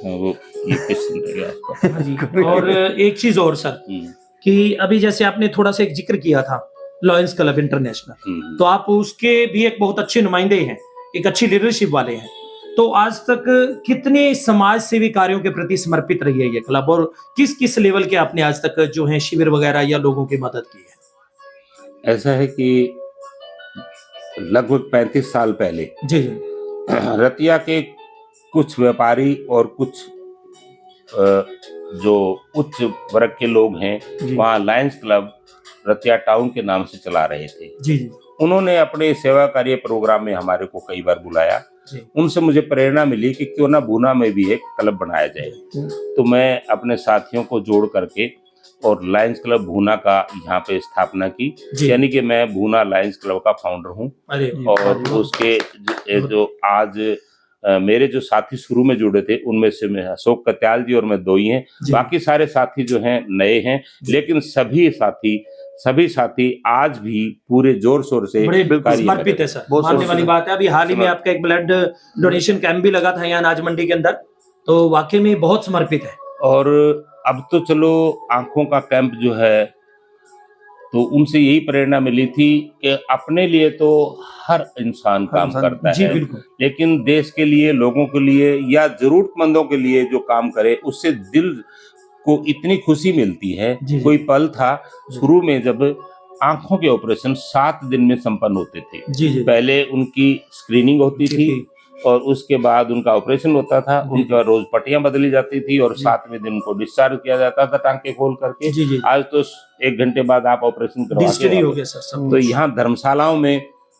वो ये क्वेश्चन रहेगा आपका। हाँ जी। और एक चीज और सर, हम्म, कि अभी जैसे आपने थोड़ा सा एक जिक्र किया था लॉयंस क्लब इंटरनेशनल, तो आप उसके भी एक बहुत अच्छे नुमाइंदे हैं, एक अच्छी लीडरशिप वाले हैं। तो आज तक कितने समाज सेवी कार्यों के प्रति समर्पित रही है ये क्लब, और किस किस लेवल के आपने आज तक जो है शिविर वगैरह या लोगों की मदद की है? ऐसा है कि लगभग 35 साल पहले जी जी रतिया के कुछ व्यापारी और कुछ जो उच्च वर्ग के लोग हैं जी वहाँ लायंस क्लब रतिया टाउन के नाम से चला रहे थे। जी जी उन्होंने अपने सेवा कार्य प्रोग्राम में हमारे को कई बार बुलाया। जी उनसे मुझे प्रेरणा मिली कि क्यों ना भूना में भी एक क्लब बनाया जाए। तो मैं अपने साथियों को जोड़ करके और लायंस क्लब भूना का यहाँ पे स्थापना की, जी। यानी कि मैं भूना लायंस क्लब का फाउंडर हूँ। अरे और उसके जो आज मेरे जो साथी शुरू में जुड़े थे उनमें से मैं अशोक कत्याल जी और मैं 2 ही हैं, जी। बाकी सारे साथी जो हैं नए हैं, लेकिन सभी साथी आज भी पूरे जोर शोर से बड़े कार्य समर्पित कर है रहे सर, बहुत मानने समर्पित वाली है। बात है। अभी हाल ही में आपका एक ब्लड डोनेशन कैंप भी लगा था यहाँ अनाज मंडी के अंदर, तो वाकई में बहुत समर्पित है। और अब तो चलो आंखों का कैंप जो है, तो उनसे यही प्रेरणा मिली थी कि अपने लिए तो हर इंसान काम इंसान, करता जी है, बिल्कुल लेकिन देश के लिए, लोगों के लिए या जरूरतमंदों के लिए जो काम करे उससे दिल को इतनी खुशी मिलती है। जी। कोई पल था शुरू में जब आंखों के ऑपरेशन 7 दिन में संपन्न होते थे। जी जी पहले उनकी स्क्रीनिंग होती थी और उसके बाद उनका ऑपरेशन होता था, जी। उनका रोज पट्टियां बदली जाती थी और 7वें दिन उनको डिस्चार्ज किया जाता था टांके खोल करके। जी जी आज तो 1 घंटे बाद आप ऑपरेशन करवा डिजिटली के हो गया सर सब। तो यहाँ धर्मशालाओं में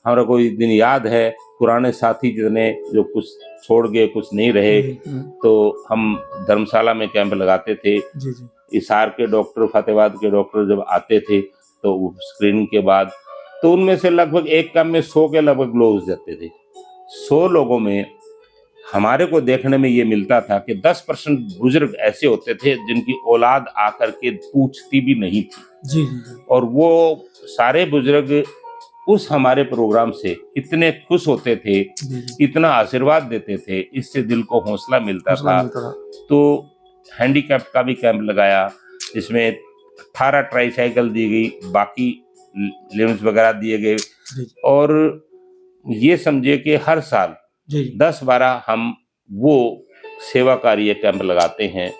हमारा कोई दिन याद है, पुराने साथी जितने जो कुछ छोड़ गए, कुछ नहीं रहे, तो हम धर्मशाला में कैंप लगाते थे। जी जी हिसार के डॉक्टर, फतेहाबाद के डॉक्टर जब आते थे तो स्क्रीनिंग के बाद तो उनमें से लगभग एक कैंप में 100 के लगभग लोग जाते थे। 100 लोगों में हमारे को देखने में ये मिलता था कि 10% बुजुर्ग ऐसे होते थे जिनकी औलाद आकर के पूछती भी नहीं थी, जी जी और वो सारे बुजुर्ग उस हमारे प्रोग्राम से इतने खुश होते थे, जी जी इतना आशीर्वाद देते थे, इससे दिल को हौसला मिलता था। था। तो हैंडीकैप का भी कैंप लगाया, जिसमें 18 ट्राईसाइकिल दी गई, बाकी लिम्स वगैरह दिए गए। जी और ये समझिए कि हर साल जी 10-12 हम वो सेवा कार्य कैंप लगाते हैं,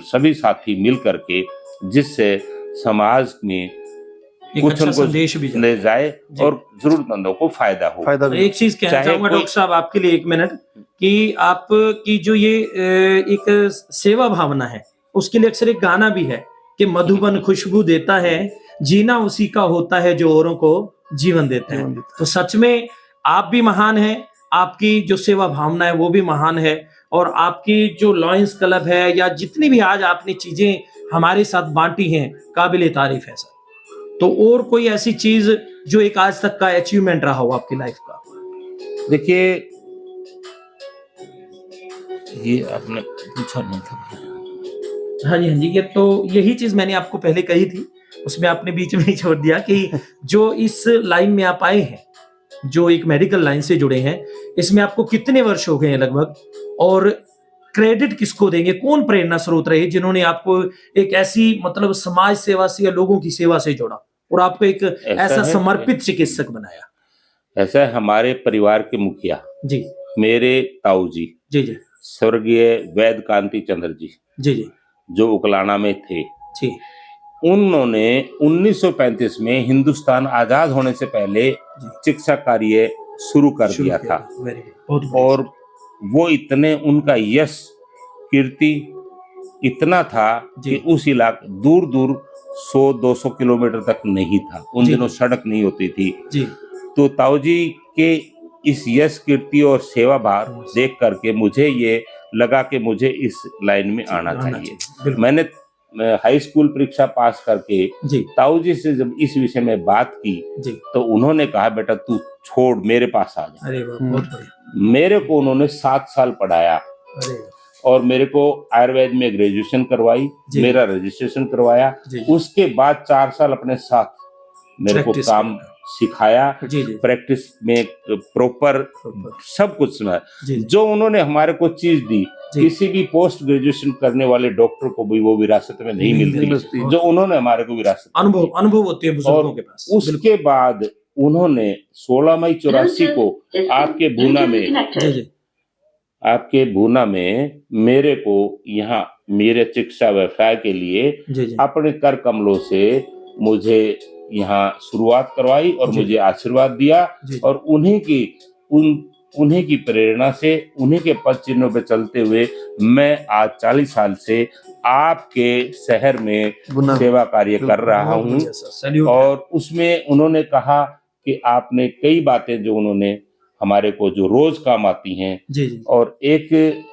सभी साथी मिल करके, जिससे समाज में एक कुछ अच्छा उनको संदेश भी जाता ले जाए जी। और जरूरतमंदों को फायदा हो। फायदा भी एक चीज कहना चाहे चाहूंगा कोई- डॉक्टर साहब आपके लिए, एक मिनट, कि आपकी जो ये एक सेवा भावना है, उसके लिए अक्सर एक गाना भी है कि मधुबन खुशबू देता है, जीना उसी का होता है जो औरों को जीवन देता है। जीवन देता तो सच में आप भी महान हैं, आपकी जो सेवा भावना है वो भी महान है, और आपकी जो लॉयंस क्लब है या जितनी भी आज आपने चीजें हमारे साथ बांटी हैं, काबिले तारीफ है सर। तो और कोई ऐसी चीज जो एक आज तक का अचीवमेंट रहा हो आपकी लाइफ का? देखिए, ये आपने पूछा नहीं था। हाँ जी, ये तो यही चीज मैंने आपको पहले कही थी, उसमें आपने बीच में ही छोड़ दिया कि जो इस लाइन में आप आए हैं, जो एक मेडिकल लाइन से जुड़े हैं, इसमें आपको कितने वर्ष हो गए हैं लगभग, और क्रेडिट किसको देंगे, कौन प्रेरणा स्रोत रहे जिन्होंने आपको एक ऐसी मतलब समाज सेवा से या लोगों की सेवा से जोड़ा और आपको एक ऐसा है समर्पित चिकित्सक बनाया? ऐसा है, हमारे परिवार के मुखिया जी मेरे ताऊ जी, जी जी स्वर्गीय वैद्य कांति चंद्र जी, जी जी जो उकलाना में थे, जी उन्होंने 1935 में हिंदुस्तान आजाद होने से पहले चिकित्सा कार्य शुरू कर दिया था। वेरी गुड, बहुत बढ़िया। और वो इतने, उनका यश कीर्ति इतना था जी। कि उस इलाके दूर दूर 100-200 किलोमीटर तक नहीं था, उन जी। दिनों सड़क नहीं होती थी। जी तो ताऊ जी के इस यश कीर्ति और सेवा भाव देख करके मुझे ये लगा कि मुझे इस लाइन में आना चाहिए। बिल्कुल। मैंने हाई स्कूल परीक्षा पास करके जी ताऊ जी से जब इस विषय में बात की, जी तो उन्होंने कहा, बेटा तू छोड़, मेरे पास आ जा। अरे वाह, बहुत बढ़िया। मेरे को उन्होंने 7 साल पढ़ाया अरे वाह, और मेरे को आयुर्वेद में ग्रेजुएशन करवाई, जी। मेरा रजिस्ट्रेशन करवाया। जी उसके बाद 4 साल अपने साथ मेरे को Practice काम करना। सिखाया, जी जी प्रैक्टिस में प्रॉपर सब कुछ सुना। जी जो उन्होंने हमारे को चीज दी, जी। किसी भी पोस्ट ग्रेजुएशन करने वाले डॉक्टर को भी वो विरासत में नहीं मिलती। मिलती, जो उन्होंने हमारे को विरासत में दी। अनुभव होते हैं बुजुर्गों और के पास। उसके बाद उन्होंने 16 मई 84 को आपके भूना में जी जी आपके भूना में मेरे को यहाँ मेरे चिकित्सा व्यवसाय के लिए जी जी अपने कर कमलों से मुझे यहाँ शुरुआत करवाई और जी। मुझे आशीर्वाद दिया। जी और उन्हीं की प्रेरणा से, उन्हीं के पद चिन्हों पे चलते हुए मैं आज 40 साल से आपके शहर में गुना सेवा कार्य कर रहा बहुत हूँ। बढ़िया सर, सैल्यूट। और उसमें उन्होंने कहा कि आपने कई बातें जो उन्होंने हमारे को जो रोज काम आती हैं, जी जी और एक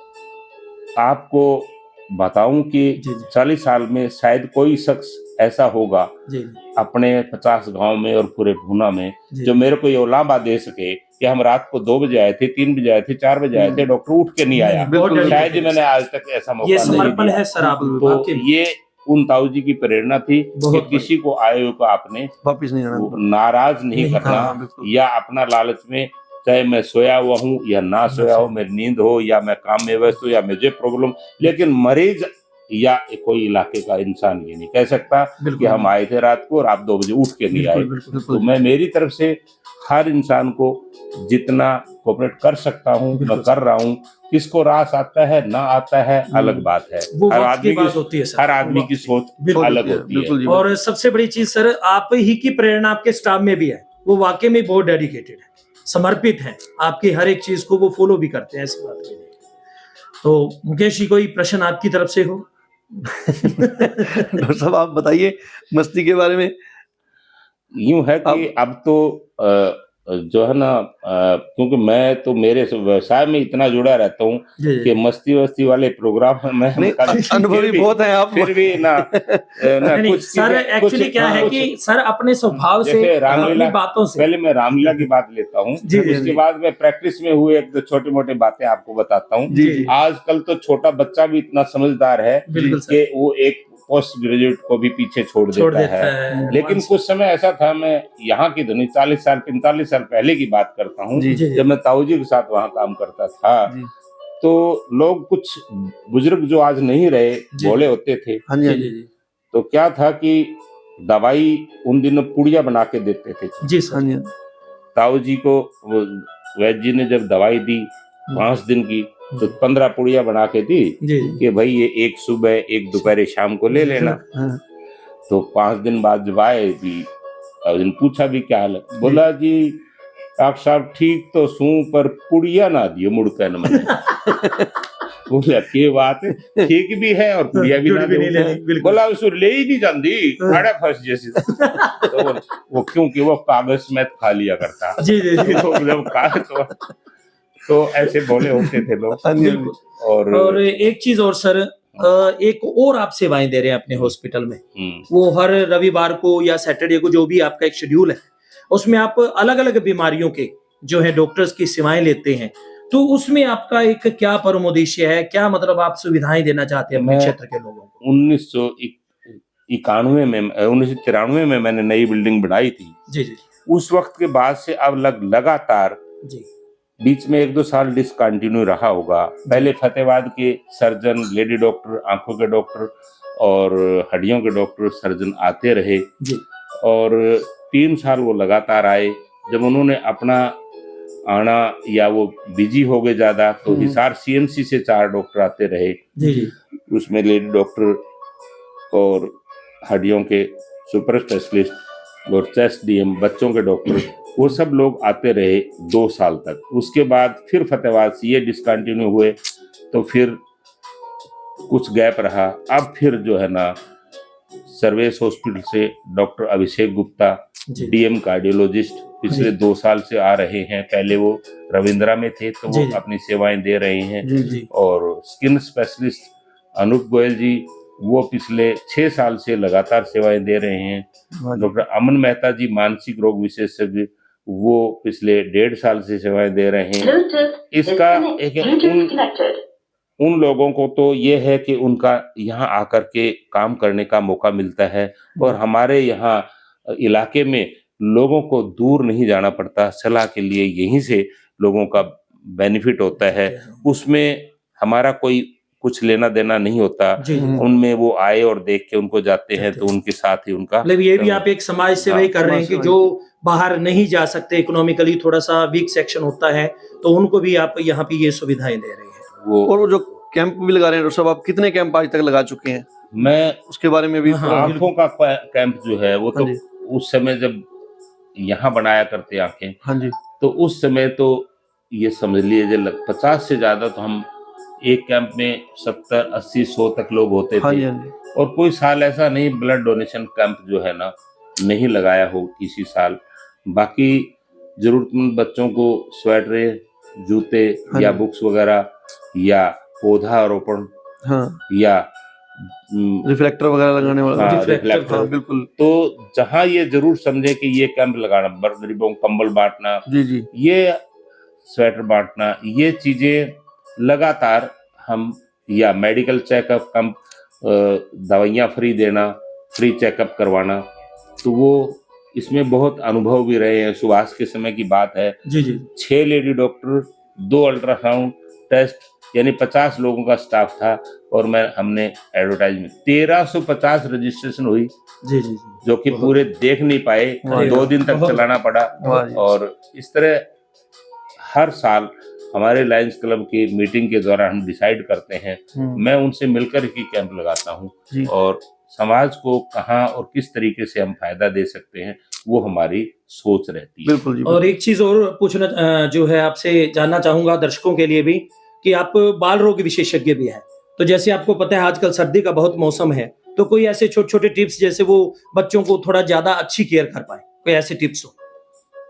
आपको बताऊं कि जी जी 40 साल में शायद कोई शख्स ऐसा होगा जी अपने 50 गांव में और पूरे भूना में जी जो मेरे को ये उलामा दे सके कि हम रात को 2 बजे आए थे, 3 बजे आए थे, 4 बजे आए थे, डॉक्टर उठ के नहीं आया। बहुत बिल्कुल, शायद ही dedicated मैंने है। आज तक ऐसा मौका ये नहीं समर्पण दिया। है सर, आप तो वाकई में। ये उन ताऊ जी की प्रेरणा थी बहुत कि किसी को आए हुए को आपने वापिस नहीं वो आना। नाराज नहीं नहीं करना, हाँ, बिल्कुल। या अपना लालच में, चाहे मैं सोया हुआ हूँ या ना सोया हो, मेरी नींद हो या मैं काम में व्यस्त हूँ या मुझे प्रॉब्लम, लेकिन मरीज या कोई इलाके का इंसान ये नहीं कह सकता कि बिल्कुल हम आए थे रात को और आप 2 बजे उठ के नहीं आए। बिल्कुल तो मैं मेरी तरफ से हर इंसान को जितना कोऑपरेट कर सकता हूँ मैं बिल्कुल। कर रहा हूँ। किसको रास आता है ना आता है अलग बात है, वो हर वक्त आदमी की बात होती है सर, हर आदमी वो की वक्त सोच बिल्कुल अलग होती है। बिल्कुल जी। और सबसे बड़ी चीज सर, आप ही की प्रेरणा आपके स्टाफ में भी है, वो वाकई में बहुत डेडिकेटेड है, समर्पित है, आपकी हर एक चीज को वो फॉलो भी करते हैं, ऐसी बात नहीं है। तो मुकेश जी, कोई प्रश्न आपकी तरफ से हो? डॉक्टर साहब आप बताइए मस्ती के बारे में। यूं है कि अब तो जो है ना, क्योंकि मैं तो मेरे व्यवसाय में इतना जुड़ा रहता हूँ जी कि मस्ती वस्ती वाले प्रोग्राम में नहीं, अनुभवी बहुत है आप। फिर भी ना नहीं, कुछ सर एक्चुअली क्या है कि सर अपने स्वभाव से, जैसे अपनी रामलीला, बातों से, पहले मैं रामलीला की बात लेता हूँ, जी, जी, उसके जी। बाद मैं प्रैक्टिस में हुए 1-2 छोटी मोटी बातें आपको बताता हूँ। जी जी आजकल तो छोटा बच्चा भी इतना समझदार है बिल्कुल सर, कि वो एक पोस्ट ग्रेजुएट को भी पीछे छोड़ छोड़ देता देता है। है। लेकिन कुछ समय ऐसा था, मैं यहाँ की धुनी 40 साल 45 साल पहले की बात करता हूँ, जी जी जब मैं ताऊ जी के साथ वहाँ काम करता था, जी। तो लोग कुछ बुजुर्ग जो आज नहीं रहे जी। बोले होते थे, हाँ जी, हाँ जी जी। जी तो क्या था कि दवाई उन दिनों पुड़िया बना के देते थे। जी हाँ सर। जी, ताऊ जी को वो वैद्य जी ने जब दवाई दी 5 दिन की, तो 15 पुड़िया बना के दी जी कि भाई ये एक सुबह एक दोपहर शाम को ले लेना। हाँ, तो 5 दिन बाद जब आए भी, और इन्हें पूछा भी क्या हाल है, बोला जी डॉक्टर साहब ठीक तो सू पर पुड़िया ना दियो मुड़कर न मैंने। बोला के बात है, ठीक भी है और पुड़िया भी ना जुड़ भी नहीं दो। लेनी, बिल्कुल। बोला उसको ले ही नहीं जाती, खाड़ा फंस जैसी। तो वो क्योंकि वो कागज में खा लिया करता। जी जी जी तो जब खा तो ऐसे बोले होते थे लोग। हाँ जी, हाँ जी। बिल्कुल। और एक चीज और सर, एक और आप सेवाएं दे रहे हैं अपने हॉस्पिटल में, वो हर रविवार को या सैटरडे को जो भी आपका एक शेड्यूल है, उसमें आप अलग अलग बीमारियों के जो है डॉक्टर्स की सेवाएं लेते हैं, तो उसमें आपका एक क्या परम उद्देश्य है, क्या मतलब आप सुविधाएं देना चाहते हैं अपने मैं क्षेत्र के लोगों को? 1993 में मैंने नई बिल्डिंग बनाई थी। जी जी उस वक्त के बाद से अब लगातार जी बीच में 1-2 साल डिसकंटिन्यू रहा होगा। पहले फतेहाबाद के सर्जन, लेडी डॉक्टर, आंखों के डॉक्टर और हड्डियों के डॉक्टर सर्जन आते रहे जी और 3 साल वो लगातार आए। जब उन्होंने अपना आना या वो बिजी हो गए ज्यादा, तो हिसार सीएमसी से 4 डॉक्टर आते रहे। जी जी उसमें लेडी डॉक्टर और हड्डियों के सुपर स्पेशलिस्ट और चेस्ट डीएम, बच्चों के डॉक्टर, वो सब लोग आते रहे 2 साल तक। उसके बाद फिर फतेहाबाद से ये डिसकंटिन्यू हुए, तो फिर कुछ गैप रहा। अब फिर जो है ना सर्वेस हॉस्पिटल से doctor Abhishek Gupta ji DM cardiologist पिछले जी। 2 साल से आ रहे हैं। पहले वो रविंद्रा में थे, तो जी, वो जी। अपनी सेवाएं दे रहे हैं। जी, जी और स्किन स्पेशलिस्ट अनूप गोयल जी, वो पिछले 6 साल से लगातार सेवाएं दे रहे हैं। हाँ जी। डॉक्टर अमन मेहता जी मानसिक रोग विशेषज्ञ, वो पिछले 1.5 साल से सेवाएं दे रहे हैं। इसका एक उन लोगों को तो ये है कि उनका यहाँ आकर के काम करने का मौका मिलता है, और हमारे यहाँ इलाके में लोगों को दूर नहीं जाना पड़ता सलाह के लिए, यहीं से लोगों का बेनिफिट होता है। उसमें हमारा कोई कुछ लेना देना नहीं होता। जी जी। उनमें वो आए और देख के उनको जाते हैं, तो उनके साथ ही उनका मतलब ये भी आप एक समाज सेवा ही कर रहे हैं समाज कि सेवा जो बाहर नहीं जा सकते, इकोनॉमिकली थोड़ा सा वीक सेक्शन होता है, तो उनको भी आप यहाँ पे ये सुविधाएं दे रहे हैं। वो और वो जो कैंप भी लगा रहे हैं डॉक्टर साहब, आप कितने कैंप आज तक लगा चुके हैं? मैं उसके बारे में भी हाँ, थोड़ा- आंखों का कैंप जो है वो तो हाँ जी। उस समय जब यहाँ बनाया करते आंखें, हाँ जी, तो उस समय तो ये समझ लीजिए 50 से ज्यादा तो हम एक कैंप में 70, 80, 100 तक लोग होते हाँ जी, थे। हाँ जी। और कोई साल ऐसा नहीं ब्लड डोनेशन कैंप जो है ना नहीं लगाया हो किसी साल। बाकी जरूरतमंद बच्चों को स्वेटरें, जूते हाँ या जी। बुक्स वगैरह या पौधारोपण हाँ, या रिफ्लेक्टर वगैरह लगाने वाला। हाँ, रिफ्लेक्टर, रिफ्लेक्टर। हाँ, बिल्कुल। तो जहाँ ये जरूर समझे कि ये कैंप लगाना, गरीबों को कंबल बांटना, जी, जी। ये स्वेटर बांटना, ये चीजें लगातार हम, या मेडिकल चेकअप कैंप, दवाइयाँ फ्री देना, फ्री चेकअप करवाना, तो वो इसमें बहुत अनुभव भी रहे हैं। सुभाष के समय की बात है, जी जी 6 लेडी डॉक्टर, 2 अल्ट्रासाउंड टेस्ट, यानी 50 लोगों का स्टाफ था। और हमने एडवर्टाइजमेंट 1350 रजिस्ट्रेशन हुई, जी जी जी। जो कि पूरे देख नहीं पाए, अरे 2 वाह, दिन तक बहुत चलाना पड़ा। वाह जी। और इस तरह हर साल हमारे लायंस क्लब की मीटिंग के दौरान हम डिसाइड करते हैं, मैं उनसे मिलकर ही कैंप लगाता हूँ, जी। और समाज को कहाँ और किस तरीके से हम फायदा दे सकते हैं, वो हमारी सोच रहती है। बिल्कुल जी। और एक चीज और पूछना जो है आपसे जानना चाहूंगा दर्शकों के लिए भी, कि आप बाल रोग विशेषज्ञ भी हैं, तो जैसे आपको पता है आजकल सर्दी का बहुत मौसम है, तो कोई ऐसे छोटे छोटे टिप्स जैसे वो बच्चों को थोड़ा ज्यादा अच्छी केयर कर पाए, कोई ऐसे टिप्स हो,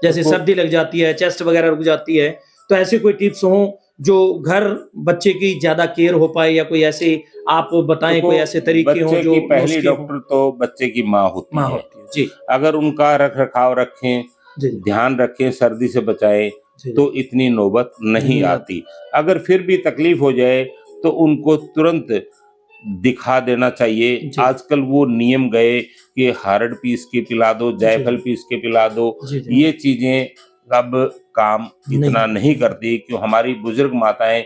जैसे सर्दी लग जाती है, चेस्ट वगैरह रुक जाती है, तो ऐसे कोई टिप्स हो जो घर बच्चे की ज्यादा केयर हो पाए, या कोई ऐसे आप बताएं, कोई ऐसे तरीके हो बच्चे जो की पहली नुस्खे हों? डॉक्टर तो बच्चे की माँ होती माँ है। होती है जी अगर उनका रख रखाव रखें, जी जी ध्यान रखें, सर्दी से बचाएं, जी। तो इतनी नौबत नहीं नहीं आती। अगर फिर भी तकलीफ हो जाए तो उनको तुरंत दिखा देना चाहिए। जी। आजकल वो नियम गए कि हरड़ पीस के पिला दो, जायफल पीस के पिला दो, जी जी ये चीजें अब काम इतना नहीं करती। क्यों, हमारी बुजुर्ग माताएं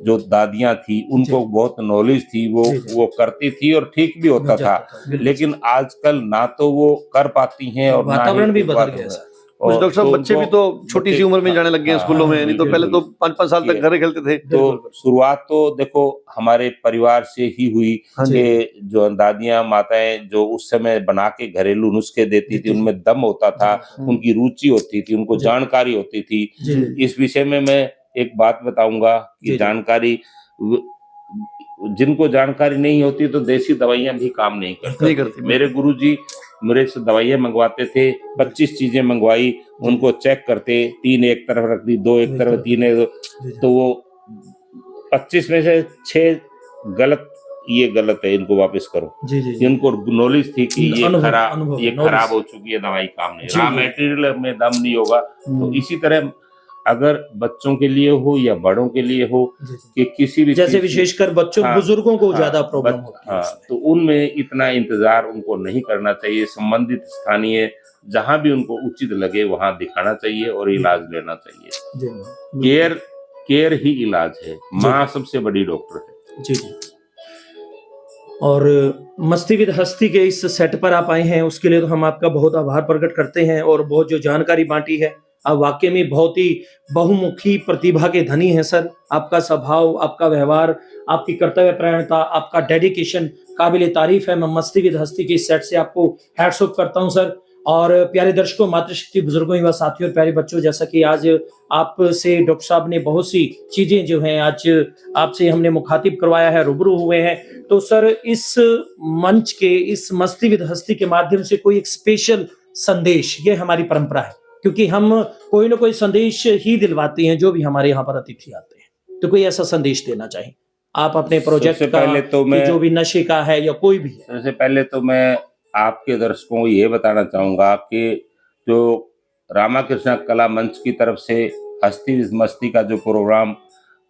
जो दादियां थी उनको बहुत नॉलेज थी, वो करती थी और ठीक भी होता था। लेकिन आजकल ना तो वो कर पाती हैं और ना ही वातावरण भी बदल गया सर। कुछ डॉक्टर साहब तो बच्चे भी उनको- तो छोटी सी उम्र में जाने लग गए हैं स्कूलों में, नहीं तो पहले तो 5-5 साल तक घरे खेलते थे। तो शुरुआत तो देखो हमारे परिवार से ही हुई हाँ जी। कि जो दादियां माताएं जो उस समय बना के घरेलू नुस्खे देती थी, उनमें दम होता था, उनकी रुचि होती थी, उनको जानकारी होती थी। इस विषय में मैं एक बात बताऊंगा कि जानकारी, जिनको जानकारी नहीं होती तो देसी दवाइयां भी काम नहीं करती। मेरे गुरुजी मेरे से दवाइयां मंगवाते थे, 25 चीजें मंगवाई, उनको चेक करते, 3 एक तरफ रख दी, 2 एक तरफ, 3 तो वो 25 में से 6 गलत, ये गलत है, इनको वापस करो। इनको नॉलेज थी कि ये खराब हो चुकी है, दवाई काम नहीं, रॉ मटेरियल में दम नहीं होगा। तो इसी तरह अगर बच्चों के लिए हो या बड़ों के लिए हो कि किसी भी जैसे विशेषकर बच्चों बुजुर्गों को ज्यादा प्रॉब्लम होती है, तो उनमें इतना इंतजार उनको नहीं करना चाहिए। संबंधित स्थानीय जहां भी उनको उचित लगे वहां दिखाना चाहिए और इलाज लेना चाहिए। केयर ही इलाज है, माँ सबसे बड़ी डॉक्टर है। जी। और मस्ती विद हस्ती के इस सेट पर आप आए हैं, उसके लिए तो हम आपका बहुत आभार प्रकट करते हैं और बहुत जो जानकारी बांटी है, आप वाकई में बहुत ही बहुमुखी प्रतिभा के धनी हैं सर। आपका स्वभाव, आपका व्यवहार, आपकी कर्तव्य परायणता, आपका डेडिकेशन काबिल तारीफ है। मैं मस्ती विद हस्ती के इस सेट से आपको हैट्स ऑफ करता हूं सर। और प्यारे दर्शकों, मातृशक्ति बुजुर्गों युवा साथियों और प्यारे बच्चों, जैसा कि आज आपसे डॉक्टर साहब ने बहुत सी चीजें जो हैं आज आपसे हमने मुखातिब करवाया है, रूबरू हुए हैं, तो सर इस मंच के, इस मस्ती विद हस्ती के माध्यम से कोई एक स्पेशल संदेश, ये हमारी परंपरा है, क्योंकि हम कोई ना कोई संदेश ही दिलवाते हैं जो भी हमारे यहाँ पर अतिथि आते हैं। तो कोई ऐसा संदेश देना चाहिए आप अपने प्रोजेक्ट का, पहले तो मैं जो भी नशे का है या कोई भी है। सबसे पहले तो मैं आपके दर्शकों को ये बताना चाहूंगा कि जो रामाकृष्ण कला मंच की तरफ से हस्ती मस्ती का जो प्रोग्राम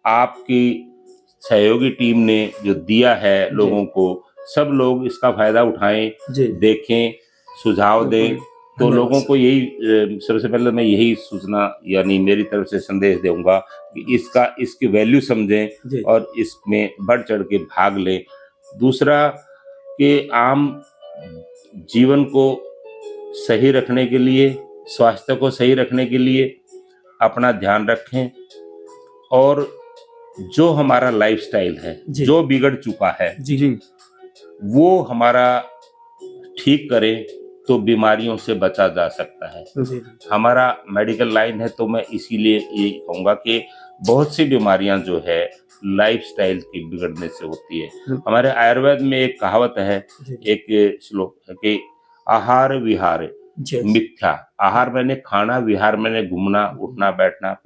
आपकी सहयोगी टीम ने जो दिया है लोगों को, सब लोग इसका फायदा उठाएं, देखें, सुझाव दें। तो लोगों को यही सबसे पहले मैं यही सूचना यानी मेरी तरफ से संदेश दूंगा कि इसकी वैल्यू समझें और इसमें बढ़ चढ़ के भाग लें। दूसरा कि आम जीवन को सही रखने के लिए, स्वास्थ्य को सही रखने के लिए अपना ध्यान रखें और जो हमारा लाइफस्टाइल है जो बिगड़ चुका है वो हमारा ठीक करें तो बीमारियों से बचा जा सकता है। हमारा मेडिकल लाइन है तो मैं इसीलिए ये कहूँगा कि बहुत सी बीमारियां जो है लाइफस्टाइल के बिगड़ने से होती है। हमारे आयुर्वेद में एक कहावत है, एक श्लोक है कि आहार विहार मिथ्या। आहार मैंने खाना, विहार मैंने घूमना, उठना बैठना।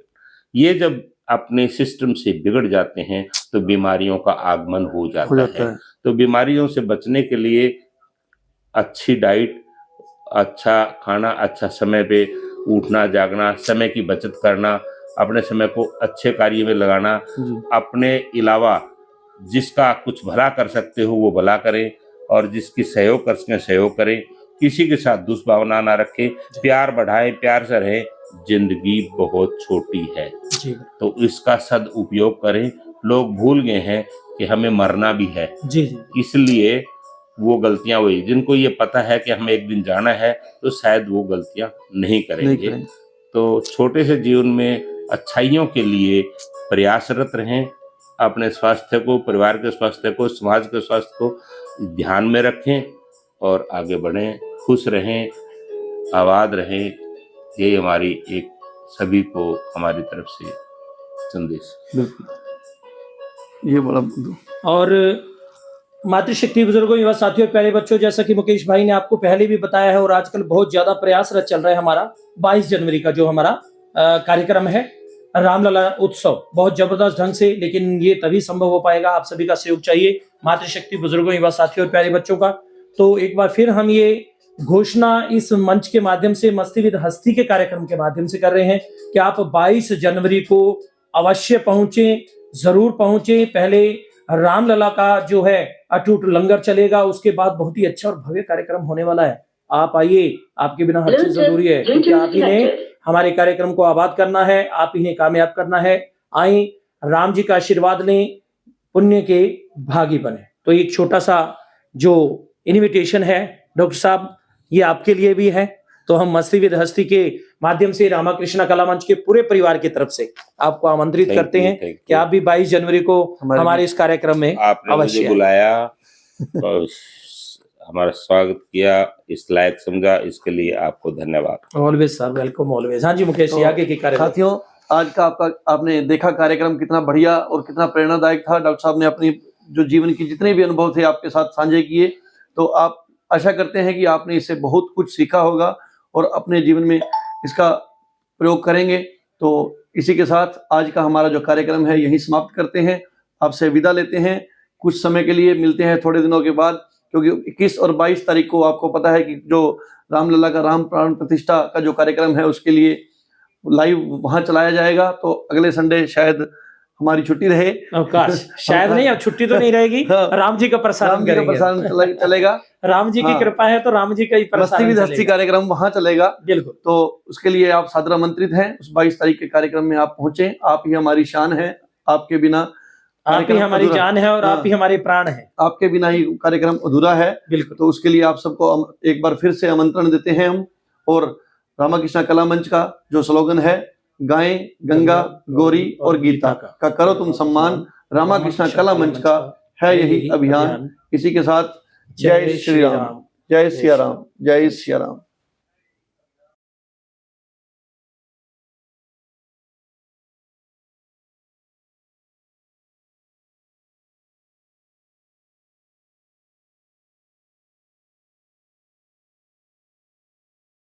ये जब अपने सिस्टम से बिगड़ जाते हैं तो बीमारियों का आगमन हो जाता है। तो बीमारियों से बचने के लिए अच्छी डाइट, अच्छा खाना, अच्छा समय पे उठना जागना, समय की बचत करना, अपने समय को अच्छे कार्य में लगाना, अपने अलावा जिसका कुछ भला कर सकते हो वो भला करें और जिसकी सहयोग कर सकें सहयोग करें। किसी के साथ दुष्भावना ना रखें, प्यार बढ़ाएं, प्यार से रहें। जिंदगी बहुत छोटी है तो इसका सदुपयोग करें। लोग भूल गए हैं कि हमें मरना भी है, इसलिए वो गलतियां हुई। जिनको ये पता है कि हमें एक दिन जाना है तो शायद वो गलतियां नहीं करेंगे। तो छोटे से जीवन में अच्छाइयों के लिए प्रयासरत रहें। अपने स्वास्थ्य को, परिवार के स्वास्थ्य को, समाज के स्वास्थ्य को ध्यान में रखें और आगे बढ़ें। खुश रहें, आबाद रहें। ये हमारी एक सभी को हमारी तरफ से संदेश। ये बड़ा। और मातृशक्ति बुजुर्गों युवा साथियों प्यारे बच्चों, जैसा कि मुकेश भाई ने आपको पहले भी बताया है और आजकल बहुत ज्यादा प्रयासरत चल रहा है हमारा 22 जनवरी का जो हमारा कार्यक्रम है रामलला उत्सव, बहुत जबरदस्त ढंग से, लेकिन ये तभी संभव हो पाएगा, आप सभी का सहयोग चाहिए, मातृशक्ति बुजुर्गों युवा साथियों और प्यारे बच्चों का। तो एक बार फिर हम ये घोषणा इस मंच के माध्यम से, मस्ती विद हस्ती के कार्यक्रम के माध्यम से कर रहे हैं कि आप 22 जनवरी को अवश्य पहुंचे, जरूर पहुंचे। पहले रामलला का जो है अटूट लंगर चलेगा, उसके बाद बहुत ही अच्छा और भव्य कार्यक्रम होने वाला है। आप आइए, आपके बिना हर चीज जरूरी है, क्योंकि आप ही ने हमारे कार्यक्रम को आबाद करना है, आप ही ने कामयाब करना है। आए, राम जी का आशीर्वाद लें, पुण्य के भागी बने। तो एक छोटा सा जो इनविटेशन है डॉक्टर साहब, ये आपके लिए भी है। तो हम मस्ती विद हस्ती के माध्यम से रामाकृष्ण कला मंच के पूरे परिवार की तरफ से आपको आमंत्रित करते हैं कि आप भी 22 जनवरी को हमारे इस कार्यक्रम में आपने मुझे अवश्य बुलाया और हमारा स्वागत किया, इस लायक समझा, इसके लिए आपको धन्यवाद। Always sir, welcome always. हाँ जी मुकेश जी, आगे की कार्यक्रम। साथियों, आज का आपने देखा कार्यक्रम कितना बढ़िया और कितना प्रेरणादायक था। डॉक्टर साहब ने अपनी जो जीवन की जितने भी अनुभव थे आपके साथ साझे किए। तो आप आशा करते हैं कि आपने इससे बहुत कुछ सीखा होगा और अपने जीवन में इसका प्रयोग करेंगे। तो इसी के साथ आज का हमारा जो कार्यक्रम है यहीं समाप्त करते हैं, आपसे विदा लेते हैं। कुछ समय के लिए मिलते हैं थोड़े दिनों के बाद, क्योंकि 21 और 22 तारीख को आपको पता है कि जो रामलला का राम प्राण प्रतिष्ठा का जो कार्यक्रम है उसके लिए लाइव वहां चलाया जाएगा। तो अगले संडे शायद हमारी छुट्टी रहे, अवकाश शायद नहीं, अब छुट्टी तो नहीं रहेगी। हाँ। राम जी का प्रसारण चलेगा। राम जी की हाँ। कृपा है तो राम जी का ही मस्ती प्रसारण विद हस्ती चलेगा। कार्यक्रम वहां चलेगा। बिल्कुल। तो उसके लिए आप सादर आमंत्रित हैं। उस 22 तारीख के कार्यक्रम में आप पहुंचे। आप ही हमारी शान है, आपके बिना आप ही कार्यक्रम हमारी अधूरा- जान है और आप ही हमारे प्राण है। आपके बिना ही कार्यक्रम अधूरा है। बिल्कुल। तो उसके लिए आप सबको एक बार फिर से आमंत्रण देते हैं हम। और रामाकृष्ण कला मंच का जो स्लोगन है, गाएं गंगा गौरी और गीता का करो तुम सम्मान, रामाकृष्ण कला मंच का है यही अभियान। इसी के साथ जय श्री राम, जय सिया राम, जय सिया राम।